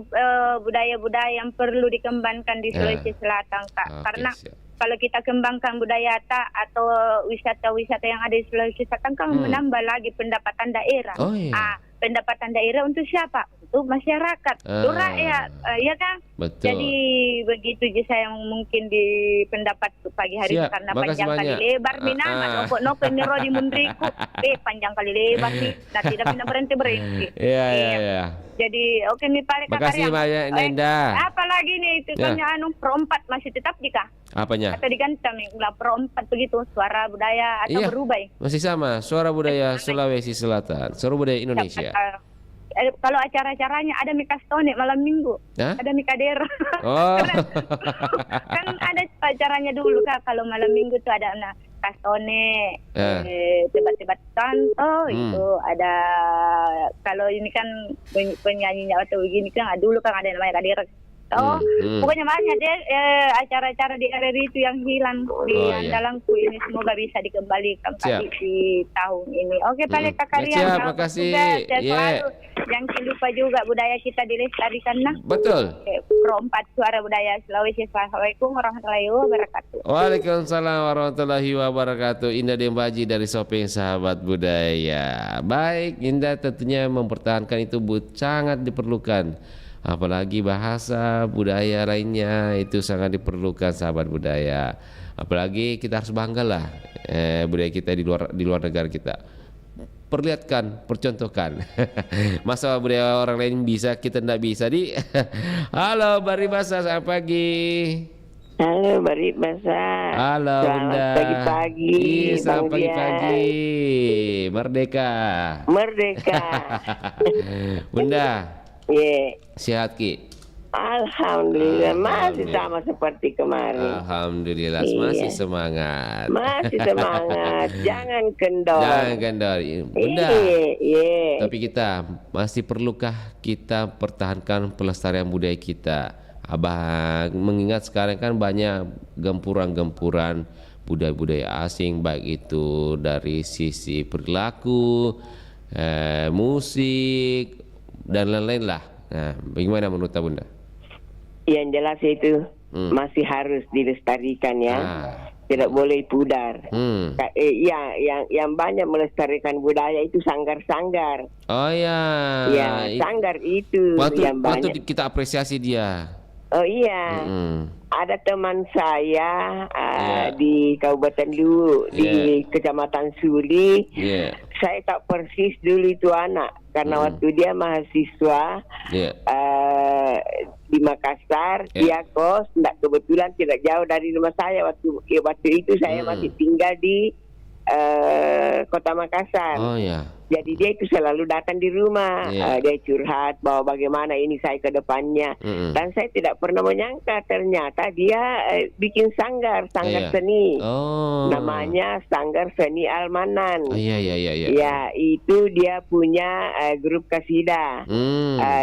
budaya-budaya yang perlu dikembangkan di Sulawesi Selatan, Kak. Karena kalau kita kembangkan budaya atau wisata-wisata yang ada di Sulawesi Selatan kan menambah lagi pendapatan daerah. pendapatan daerah untuk siapa? Untuk masyarakat, untuk rakyat, ya kan? Betul. Jadi begitu je saya mungkin di pendapat pagi hari Siap. karena Makasih panjang kali banyak. lebar minama noko niro di mundriku, panjang kali lebar nih, nah tidak pernah berhenti. Iya. Jadi oke nih Pak Makasih banyak Nenda. Apalagi nih itu kan Pro 4 masih tetap jika? Apanya? Atau diganti Pro 4 begitu suara budaya atau berubah? Masih sama, suara budaya Sulawesi Selatan, suara budaya Indonesia. Kalau acara-acaranya ada Mika Stone malam minggu, ada Mika Dero. Oh. Kan ada acaranya dulu Kak, kalau malam minggu tuh ada Kastone, debat-debat kanto itu ada. Kalau ini kan penyanyinya atau begini kan dulu kan ada namanya Kak Dero. Pokoknya banyak deh acara-acara di RRI itu yang hilang di andalangku ini, semoga bisa dikembalikan kali di tahun ini. Oke Pak Karian, siap, makasih. Jangan lupa juga budaya kita dilestarikan. Betul. Pro 4 suara budaya Sulawesi. Assalamualaikum warahmatullahi wabarakatuh. Waalaikumsalam warahmatullahi wabarakatuh. Indah Dembaji dari Sopeng Sahabat Budaya. Baik, Indah tentunya mempertahankan itu sangat diperlukan. Apalagi bahasa budaya lainnya itu sangat diperlukan sahabat budaya. Apalagi kita harus banggalah budaya kita di luar negara kita. Perlihatkan, percontohkan. Masa budaya orang lain bisa, kita tidak bisa di. Halo Bari Basa, selamat pagi. Halo Bari Basa. Halo Bunda. Pagi-pagi. Selamat pagi-pagi. Merdeka. Bunda. Sehat Ki? Alhamdulillah masih sama seperti kemarin. Alhamdulillah masih semangat. Masih semangat. Jangan kendor. Bunda. Tapi kita masih perlukah kita pertahankan pelestarian budaya kita? Abang mengingat sekarang kan banyak gempuran-gempuran budaya-budaya asing, baik itu dari sisi perilaku, musik dan lain-lain lah. Nah, bagaimana menurut Bunda? Yang jelas itu masih harus dilestarikan ya. Tidak boleh pudar. Yang banyak melestarikan budaya itu sanggar-sanggar. Oh ya. Ya, sanggar itu yang banyak. Patut kita apresiasi dia. Oh iya. Ada teman saya di Kabupaten Luwu, di Kecamatan Suli. Saya tak persis dulu itu anak karena waktu dia mahasiswa di Makassar, dia kos, kebetulan tidak jauh dari rumah saya waktu itu saya masih tinggal di Kota Makassar. Oh ya. Jadi dia itu selalu datang di rumah, dia curhat bahwa bagaimana ini saya ke depannya. Dan saya tidak pernah menyangka ternyata dia bikin sanggar seni. Namanya Sanggar Seni Almanan. Ya, itu dia punya grup kasidah.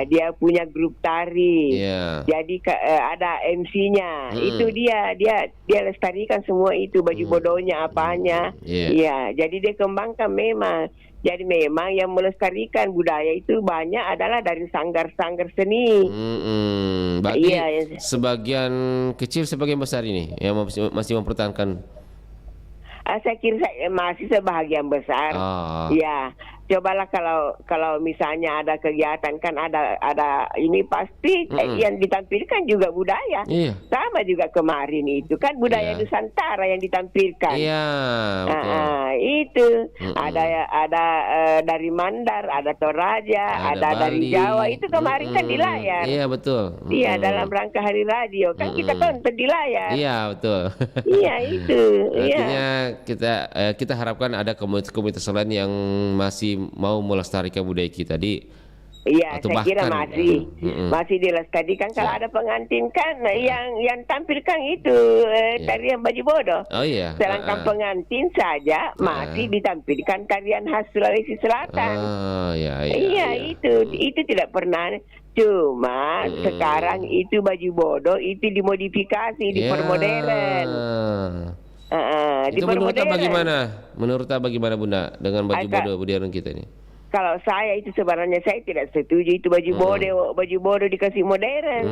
Dia punya grup tari. Jadi ada MC-nya. Itu dia lestarikan semua itu, baju bodohnya apanya. Ya, jadi dia kembangkan memang. Jadi memang yang melestarikan budaya itu banyak adalah dari sanggar-sanggar seni. Berarti sebagian kecil, sebagian besar ini yang masih mempertahankan. Saya kira masih sebahagian besar. Ya, cobalah kalau misalnya ada kegiatan kan ada ini pasti yang ditampilkan juga budaya. Sama juga kemarin itu kan budaya Nusantara yang ditampilkan. Itu ada dari Mandar, ada Toraja, ada dari Jawa, itu kemarin kan di layar. Iya betul. Iya, dalam rangka hari radio kan kita tonton di layar. Iya betul. Iya itu. Artinya kita harapkan ada komunitas lain yang masih mau melestarikan budaya kita di. Iya, saya kira masih dilestarikan. Kalau ada pengantin kan yang tampilkan itu tarian baju bodoh. Oh iya. Sedangkan pengantin saja masih ditampilkan tarian khas Sulawesi Selatan. Iya, itu tidak pernah. Cuma sekarang itu baju bodoh itu dimodifikasi, dipermodern. Itu menurut bagaimana Bunda dengan baju bodoh budaya kita ini? Kalau saya itu sebenarnya saya tidak setuju itu baju bodoh dikasih modern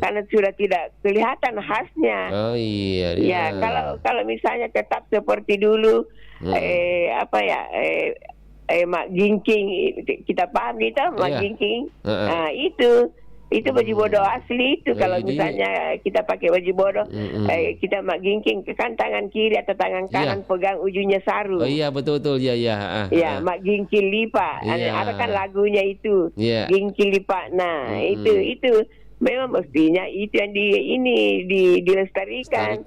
karena sudah tidak kelihatan khasnya. Oh iya. Ya kalau misalnya tetap seperti dulu mak ginking, kita paham itu mak ginking. Itu baju bodoh asli itu. Kalau misalnya kita pakai baju bodoh, kita mak ginking kan tangan kiri atau tangan kanan pegang ujungnya sarung. Oh iya betul. Ya, mak ginking lipat. Ada kan lagunya itu. Ginking lipat. Nah, itu memang mestinya itu yang dilestarikan.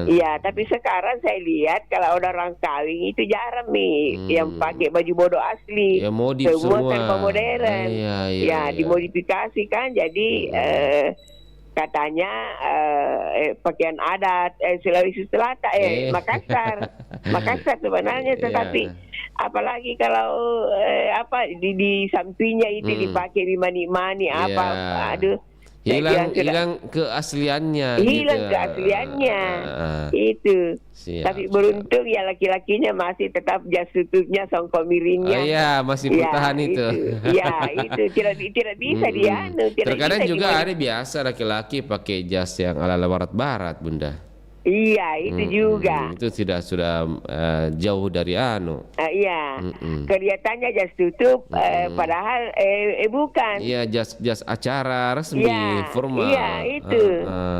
Iya, tapi sekarang saya lihat kalau ada orang kawin itu jarang nih yang pakai baju bodoh asli. Ya, modif semua serba modern. Dimodifikasi kan jadi katanya pakaian adat Sulawesi Selatan Makassar sebenarnya tetapi apalagi kalau di sampingnya itu dipakai di mani-mani aduh hilang keasliannya itu. Tapi beruntung ya laki-lakinya masih tetap jas tutupnya songkok miringnya. Masih bertahan itu. Itu tidak bisa terkadang juga ada biasa laki-laki pakai jas yang ala barat-barat, Bunda. Iya, itu juga. Itu sudah jauh dari kelihatannya jas tutup, padahal bukan. Iya, jas acara resmi, formal. Iya,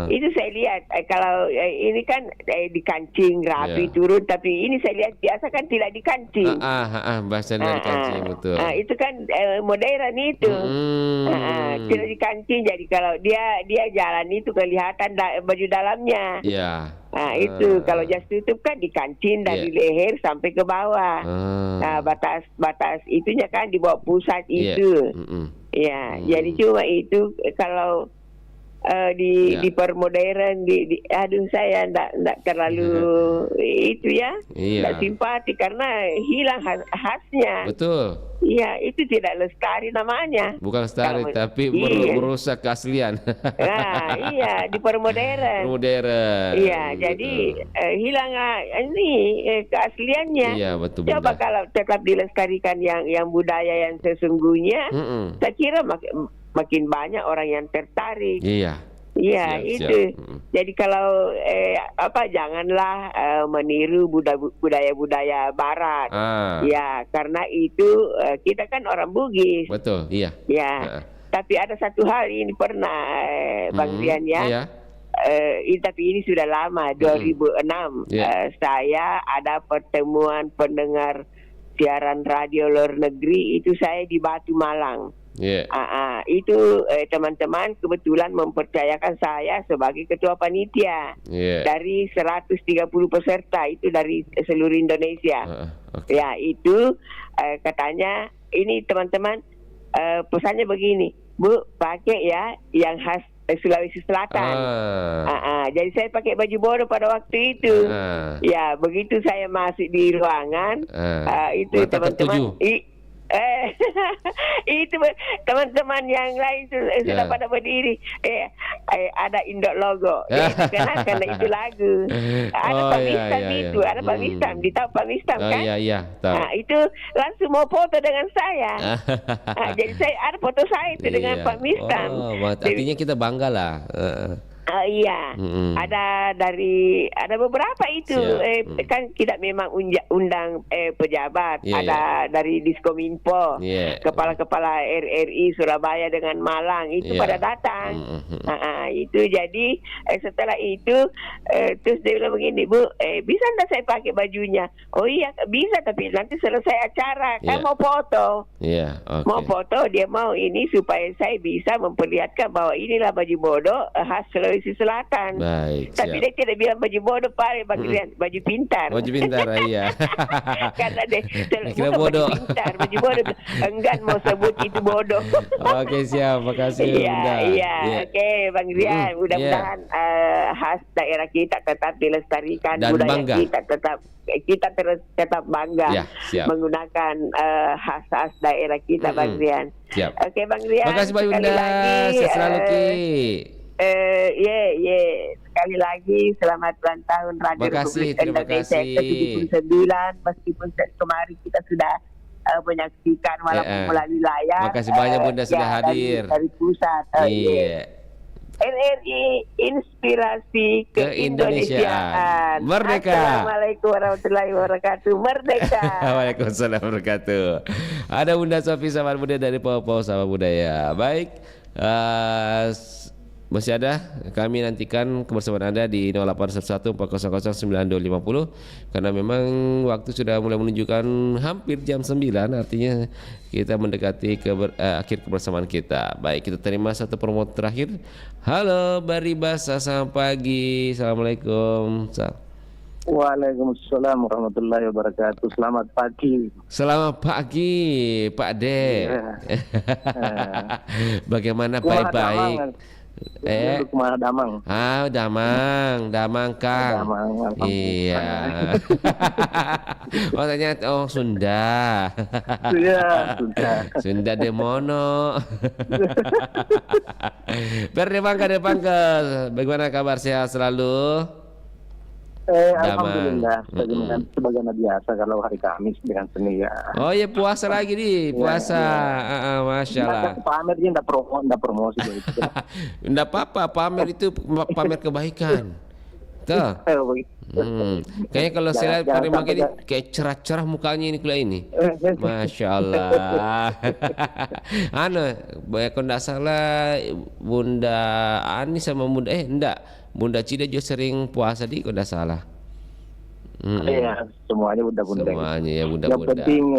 itu saya lihat. Kalau ini kan dikancing rapi turun, tapi ini saya lihat biasa kan tidak dikancing. Bahasanya dikancing betul. Itu kan modern itu. Tidak dikancing, jadi kalau dia jalan itu kelihatan baju dalamnya. Itu kalau jas tutup kan dikancing dari leher sampai ke bawah. Nah, batas itunya kan di bawah pusat itu. Jadi cuma itu kalau di permodern aduh saya enggak terlalu itu enggak simpati karena hilang khasnya. Betul. Iya, itu tidak lestari namanya. Bukan lestari, tapi merusak keaslian. Di permodern. Iya, jadi hilang keasliannya. Iya, betul. Coba kalau tetap dilestarikan yang budaya yang sesungguhnya, saya kira makin banyak orang yang tertarik. Iya, itu. Jadi kalau janganlah meniru budaya-budaya barat. Ya, karena itu kita kan orang Bugis. Betul, iya. Ya. Tapi ada satu hal ini pernah Bang Rian tapi ini sudah lama 2006. Saya ada pertemuan pendengar siaran radio luar negeri itu saya di Batu Malang. Itu teman-teman kebetulan mempercayakan saya sebagai ketua panitia dari 130 peserta itu dari seluruh Indonesia. Itu katanya ini teman-teman pesannya begini, Bu, pakai yang khas Sulawesi Selatan. Jadi saya pakai baju bodoh pada waktu itu. Ya, begitu saya masuk di ruangan itu teman-teman itu teman-teman yang lain sudah pada berdiri. Ada indok logo. Karena itu lagu. Ada Pak Mistam itu, ada Pak Mistam. Ditahu Pak Mistam kan? Tahu. Nah, itu langsung mau foto dengan saya. Jadi saya ada foto saya itu dengan Pak Mistam. Artinya kita bangga lah. Ada beberapa itu kan kita memang undang pejabat, ada dari Diskominfo, kepala-kepala RRI Surabaya dengan Malang itu pada datang. Itu jadi setelah itu terus dia bilang begini, Bu, bisa enggak saya pakai bajunya? Oh iya bisa, tapi nanti selesai acara kan mau foto. Mau foto, dia mau ini supaya saya bisa memperlihatkan bahwa inilah baju bodoh khas Sulawesi Selatan. Tapi dia tidak bilang baju bodoh, Pak, baju pintar. Baju pintar, iya. Karena dia kira bodoh. Baju bodoh. Enggan mau sebut itu bodoh. Oke, siap. Makasih, Bunda. Oke, Bang Rian. Mudah-mudahan khas daerah kita tetap dilestarikan. Dan budaya bangga. Kita tetap bangga menggunakan khas daerah kita, Bang Rian. Oke, Bang Rian. Makasih, Bang Bunda. Sehat selalu, Ki. Sekali lagi selamat ulang tahun Radio Republik Indonesia ke-79. Meskipun kemarin kita sudah menyaksikan walaupun melalui layar. Makasih banyak, Bunda, sudah hadir dari pusat. RRI Inspirasi Keindonesiaan. Merdeka. Assalamualaikum warahmatullahi wabarakatuh. Merdeka. Waalaikumsalam warahmatullahi wabarakatuh. Ada Bunda Sofi Sahabat Budaya dari Pau Sahabat Budaya. Baik, masih ada, kami nantikan kebersamaan Anda di 0811400950 karena memang waktu sudah mulai menunjukkan hampir jam 9, artinya kita mendekati akhir kebersamaan kita. Baik, kita terima satu promo terakhir. Halo Bari Basa, selamat pagi. Assalamualaikum. Waalaikumsalam warahmatullahi wabarakatuh. Selamat pagi. Selamat pagi Pak De. Bagaimana baik-baik? Kemana Damang? Damang Kang. Iya. Oh ternyata Sunda. Iya, Sunda. Sunda Demono. Bangka. Bagaimana kabar, sehat selalu? Alhamdulillah, sebagaimana biasa kalau hari Kamis dengan seni ya. Oh ya, puasa lagi nih, puasa. Masya Allah. Pamer dia enggak promosi gitu. Enggak apa-apa, pamer itu pamer kebaikan. Tuh. Kayaknya kalau saya lihat Pak Remang ini kayak cerah-cerah mukanya ini kuliah ini. Masya Allah. Kalau enggak salah Bunda Ani sama Bunda Cida juga sering puasa di, kalau tidak salah. Iya, semuanya bunda-bunda. Semuanya ya bunda-bunda. Yang penting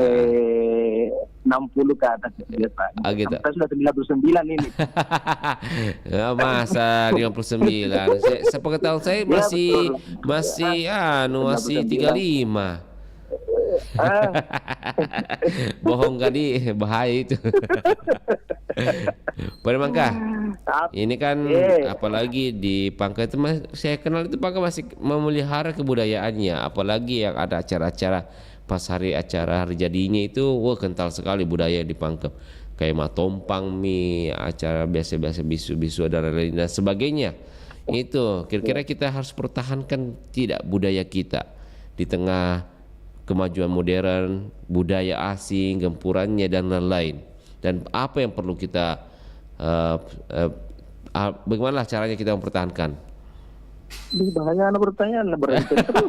60 ke atas biasa. Gitu. Kita sudah 99 ini. Masa 59. Sepengetahuan saya masih 35. Bohong kali, bahaya itu. Pada Mangka, ini kan apalagi di Pangka itu saya kenal itu Pangka masih memelihara kebudayaannya, apalagi yang ada acara-acara pas hari jadinya itu, wah kental sekali budaya di Pangka, kayak matompang mie, acara biasa-biasa bisu-bisu dan lain-lain dan sebagainya. Itu kira-kira kita harus pertahankan tidak budaya kita di tengah kemajuan modern, budaya asing, gempurannya dan lain-lain. Dan apa yang perlu kita bagaimana caranya kita mempertahankan? Bahaya anak pertanyaan berhenti terus.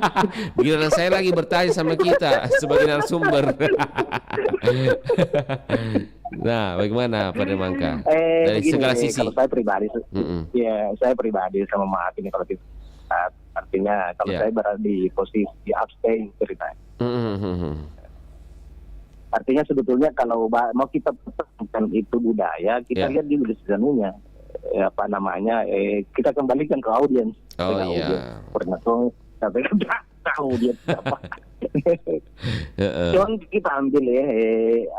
Giliran saya lagi bertanya sama kita sebagai narasumber. Nah, bagaimana Pak Demangka? Dari segala sisi. Kalau saya pribadi, ya saya pribadi sama maaf ini kalau kita artinya kalau saya berada di posisi abstain ceritanya. Artinya sebetulnya kalau mau kita pertahankan itu budaya, kita lihat di sejanunya apa namanya, kita kembalikan ke audiens. Oh iya. Pernah sampai tidak tahu dia siapa. Contoh kita ambil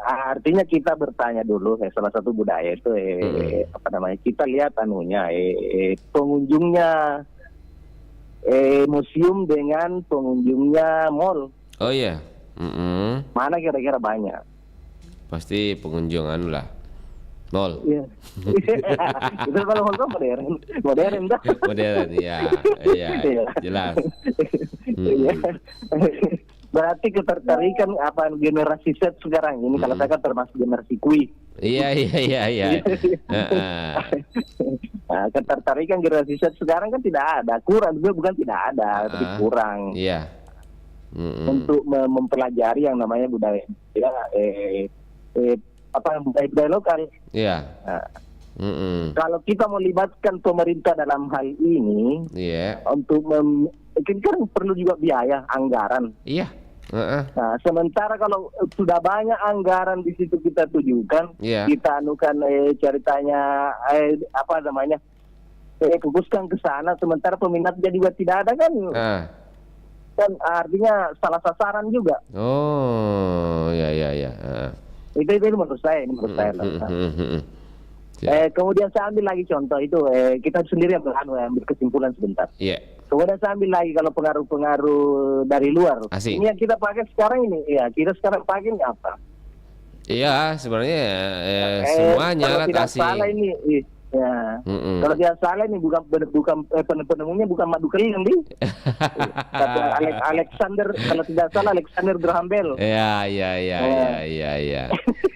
artinya kita bertanya dulu, salah satu budaya itu apa namanya, kita lihat pengunjungnya museum dengan pengunjungnya mall. Oh iya. Mana kira-kira banyak? Pasti pengunjung lah. Nol. Iya. Itu kalau mall modern dah. Modern, iya, jelas. Berarti ketertarikan apa generasi Z sekarang ini, kalau saya kan termasuk generasi kui. Iya. Nah, ketertarikan generasi Z sekarang kan tidak ada, kurang juga, bukan tidak ada, tapi kurang. Iya. Untuk mempelajari yang namanya budaya budaya lokal. Iya. Kalau kita melibatkan pemerintah dalam hal ini, untuk kan perlu juga biaya, anggaran. Iya. Nah, sementara kalau sudah banyak anggaran di situ kita tujukan, kita anukan ceritanya fokuskan ke sana, sementara peminatnya juga tidak ada kan. Kan artinya salah sasaran juga. Oh, ya. Itu menurut saya, kemudian saya ambil lagi contoh itu, kita sendiri ambil kesimpulan sebentar. Iya. Kemudian saya ambil lagi kalau pengaruh-pengaruh dari luar. Asik. Ini yang kita pakai sekarang ini, kita sekarang pakai ini apa? Iya, sebenarnya semuanya kalau lah tidak kasih. salah ini, Ya. Kalau dia salah nih bukan penemunya bukan madu kering nih. Alexander, kalau tidak salah Alexander Graham Bell. Ya.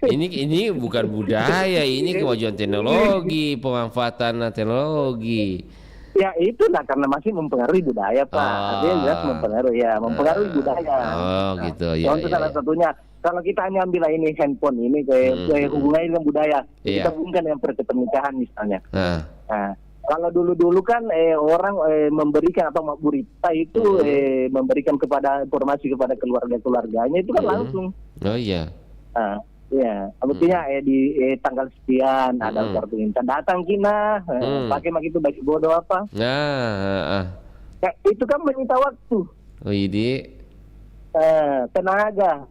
Ini bukan budaya, ini kemajuan teknologi, pemanfaatan teknologi. Ya itulah karena masih mempengaruhi budaya, Pak. Dia jelas mempengaruhi budaya. Oh, gitu. Ya. Contoh salah satunya, kalau kita hanya ambil ini handphone ini kayak hubungannya dengan budaya, kita hubungkan dengan pernikahan misalnya. Nah, kalau dulu kan orang memberikan atau berita itu memberikan kepada informasi kepada keluarganya itu kan langsung. Oh iya. Ya, artinya di tanggal sekian ada kartu intan datang kina, pakai itu baju bodoh apa? Ya, itu kan menyita waktu. Oh ini. Tenaga,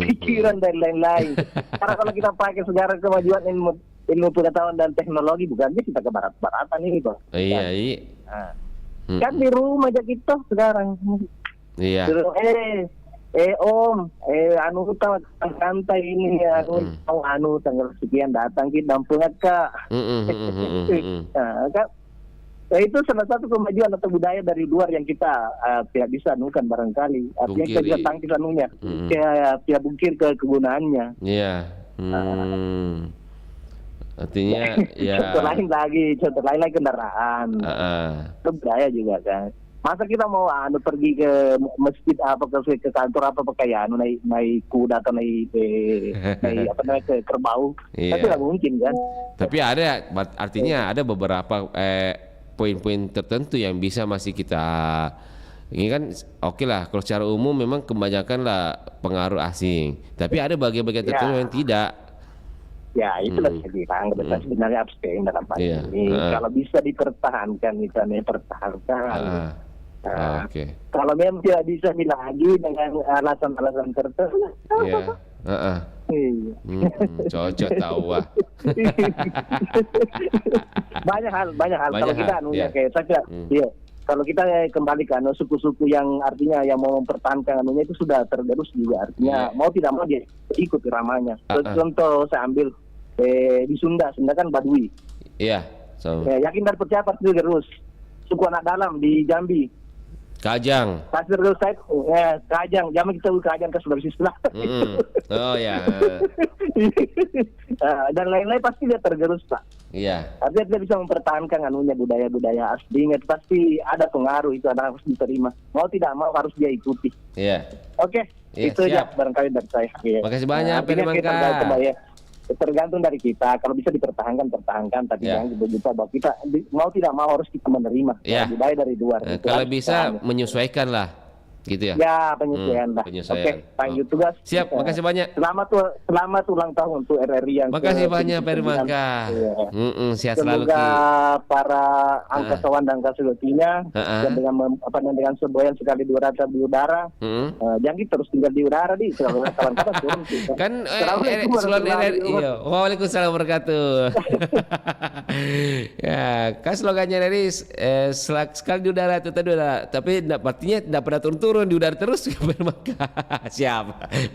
pikiran dan lain-lain. Karena kalau kita pakai sejarah kemajuan ilmu pengetahuan dan teknologi, bukannya kita ke barat-baratan ini, Bang. Iya. Kan di rumah aja kita sekarang. Iya. Om, santai ini ya, tanggal sekian datang kita dampingan Kak. Nah, itu salah satu kemajuan atau budaya dari luar yang kita tidak bisa anukan barangkali. Artinya kita bisa tangkis anunya, kita bungkir ke kegunaannya. Iya. Artinya contoh lain lagi kendaraan. Itu budaya juga kan. Masa kita mau pergi ke masjid ke kantor pakai naik kuda atau naik ke kerbau? Itu nggak mungkin kan? Tapi artinya ada beberapa poin-poin tertentu yang bisa masih kita ini kan oke lah. Kalau secara umum memang kebanyakan lah pengaruh asing. Tapi ada bagian-bagian tertentu yang tidak. Ya itu lah saya bilang sebenarnya abstain dalam hal ini. Kalau bisa dipertahankan misalnya pertahankan. Kalau memang tidak bisa lagi dengan alasan-alasan tertentu. Cocok tahu wah. banyak hal. Kalau kita kayak saja, kalau kita kembali ke suku-suku yang artinya yang mau mempertahankan itu sudah tergerus juga, artinya mau tidak mau dia ikut iramanya. Contoh saya ambil di Sunda kan Badui. Iya. Yakin dan percaya pasti tergerus. Suku anak dalam di Jambi. Kajang. Pasir Saya Kajang. Zaman kita Kajang ke Sulawesi Selatan. Oh ya. Dan lain-lain pasti dia tergerus, Pak. Iya. Artinya dia bisa mempertahankan budaya-budaya aslinya. Pasti ada pengaruh itu, harus diterima. Mau tidak mau harus dia ikuti. Iya. Oke. Itu aja barangkali dari saya. Makasih banyak, Pak Mangka. Tergantung dari kita. Kalau bisa dipertahankan, tapi jangan dibuat bahwa kita mau tidak mau harus kita menerima budaya dari luar. Kalau bisa menyesuaikan lah, gitu ya. Ya, penyesuaian lah. Oke, lanjut tugas. Siap, makasih banyak. Selamat ulang tahun untuk RRI yang. Makasih banyak, Pak Mangka. Sehat selalu. Semoga para angkatawan dan kasulutinya dan dengan semboyan sekali di udara. Jangan terus tinggal di udara di kawan-kawan turun. Kan Waalaikumsalam wabarakatuh. Ya, kan slogannya dari sekali di udara tetap di udara, tapi artinya tidak pernah turun di udara terus. Siap,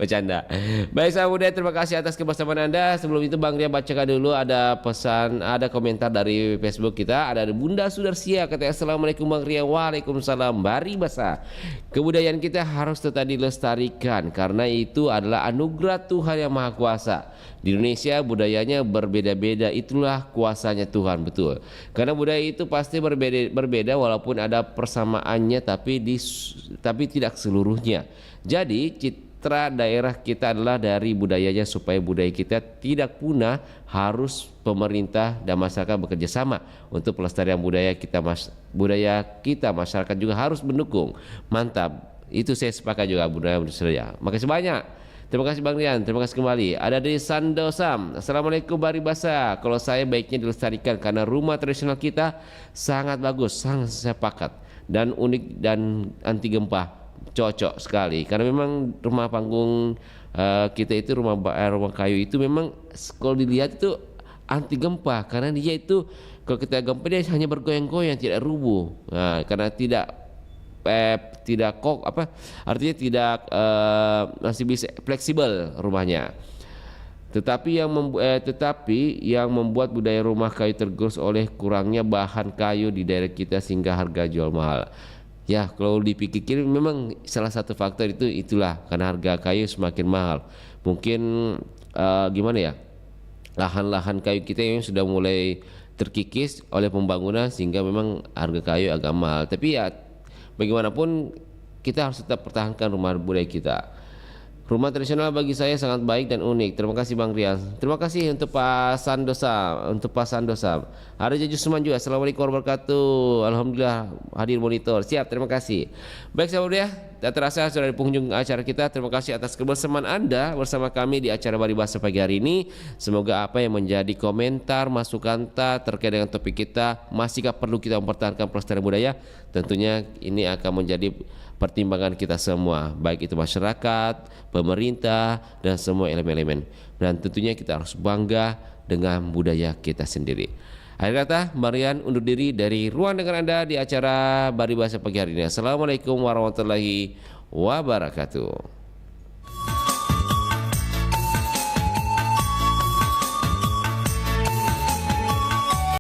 bercanda. Baik sahabat budaya, terima kasih atas kebersamaan Anda. Sebelum itu Bang Ria bacakan dulu ada pesan, ada komentar dari Facebook kita. Ada Bunda Sudarsia kata Assalamualaikum Bang Ria. Waalaikumsalam. Bari bahasa kebudayaan kita harus tetap dilestarikan karena itu adalah anugerah Tuhan yang Maha Kuasa. Di Indonesia budayanya berbeda-beda, itulah kuasanya Tuhan, betul. Karena budaya itu pasti berbeda walaupun ada persamaannya tapi tidak seluruhnya. Jadi citra daerah kita adalah dari budayanya. Supaya budaya kita tidak punah, harus pemerintah dan masyarakat bekerja sama untuk pelestarian budaya kita. Masyarakat juga harus mendukung. Mantap, itu saya sepakat juga budaya Indonesia. Makasih banyak. Terima kasih Bang Rian, terima kasih kembali. Ada dari Sandosam. Assalamualaikum Bari Basa. Kalau saya baiknya dilestarikan karena rumah tradisional kita sangat bagus, sangat sepakat dan unik dan anti gempa. Cocok sekali karena memang rumah panggung kita itu rumah kayu itu memang kalau dilihat itu anti gempa karena dia itu kalau kita gempa dia hanya bergoyang-goyang, tidak rubuh. Nah, karena artinya tidak masih bisa fleksibel rumahnya. Tetapi yang membuat budaya rumah kayu tergerus oleh kurangnya bahan kayu di daerah kita sehingga harga jual mahal. Ya, kalau dipikir memang salah satu faktor itulah karena harga kayu semakin mahal. Mungkin gimana ya? Lahan-lahan kayu kita yang sudah mulai terkikis oleh pembangunan sehingga memang harga kayu agak mahal. Tapi ya bagaimanapun kita harus tetap pertahankan rumah budaya kita. Rumah tradisional bagi saya sangat baik dan unik. Terima kasih Bang Rian. Terima kasih untuk Pak Sandosa. Ada Jaju Suman juga. Assalamualaikum warahmatullahi wabarakatuh. Alhamdulillah hadir monitor. Siap, terima kasih. Baik sahabat budaya, tak terasa sudah di penghujung acara kita. Terima kasih atas kebersamaan Anda bersama kami di acara Bari Bahasa pagi hari ini. Semoga apa yang menjadi komentar, masukan terkait dengan topik kita, masihkah perlu kita mempertahankan pelestarian budaya? Tentunya ini akan menjadi pertimbangan kita semua, baik itu masyarakat, pemerintah, dan semua elemen-elemen. Dan tentunya kita harus bangga dengan budaya kita sendiri. Akhir kata, Marian undur diri dari ruang dengar Anda di acara Bari Bahasa pagi hari ini. Assalamualaikum warahmatullahi wabarakatuh.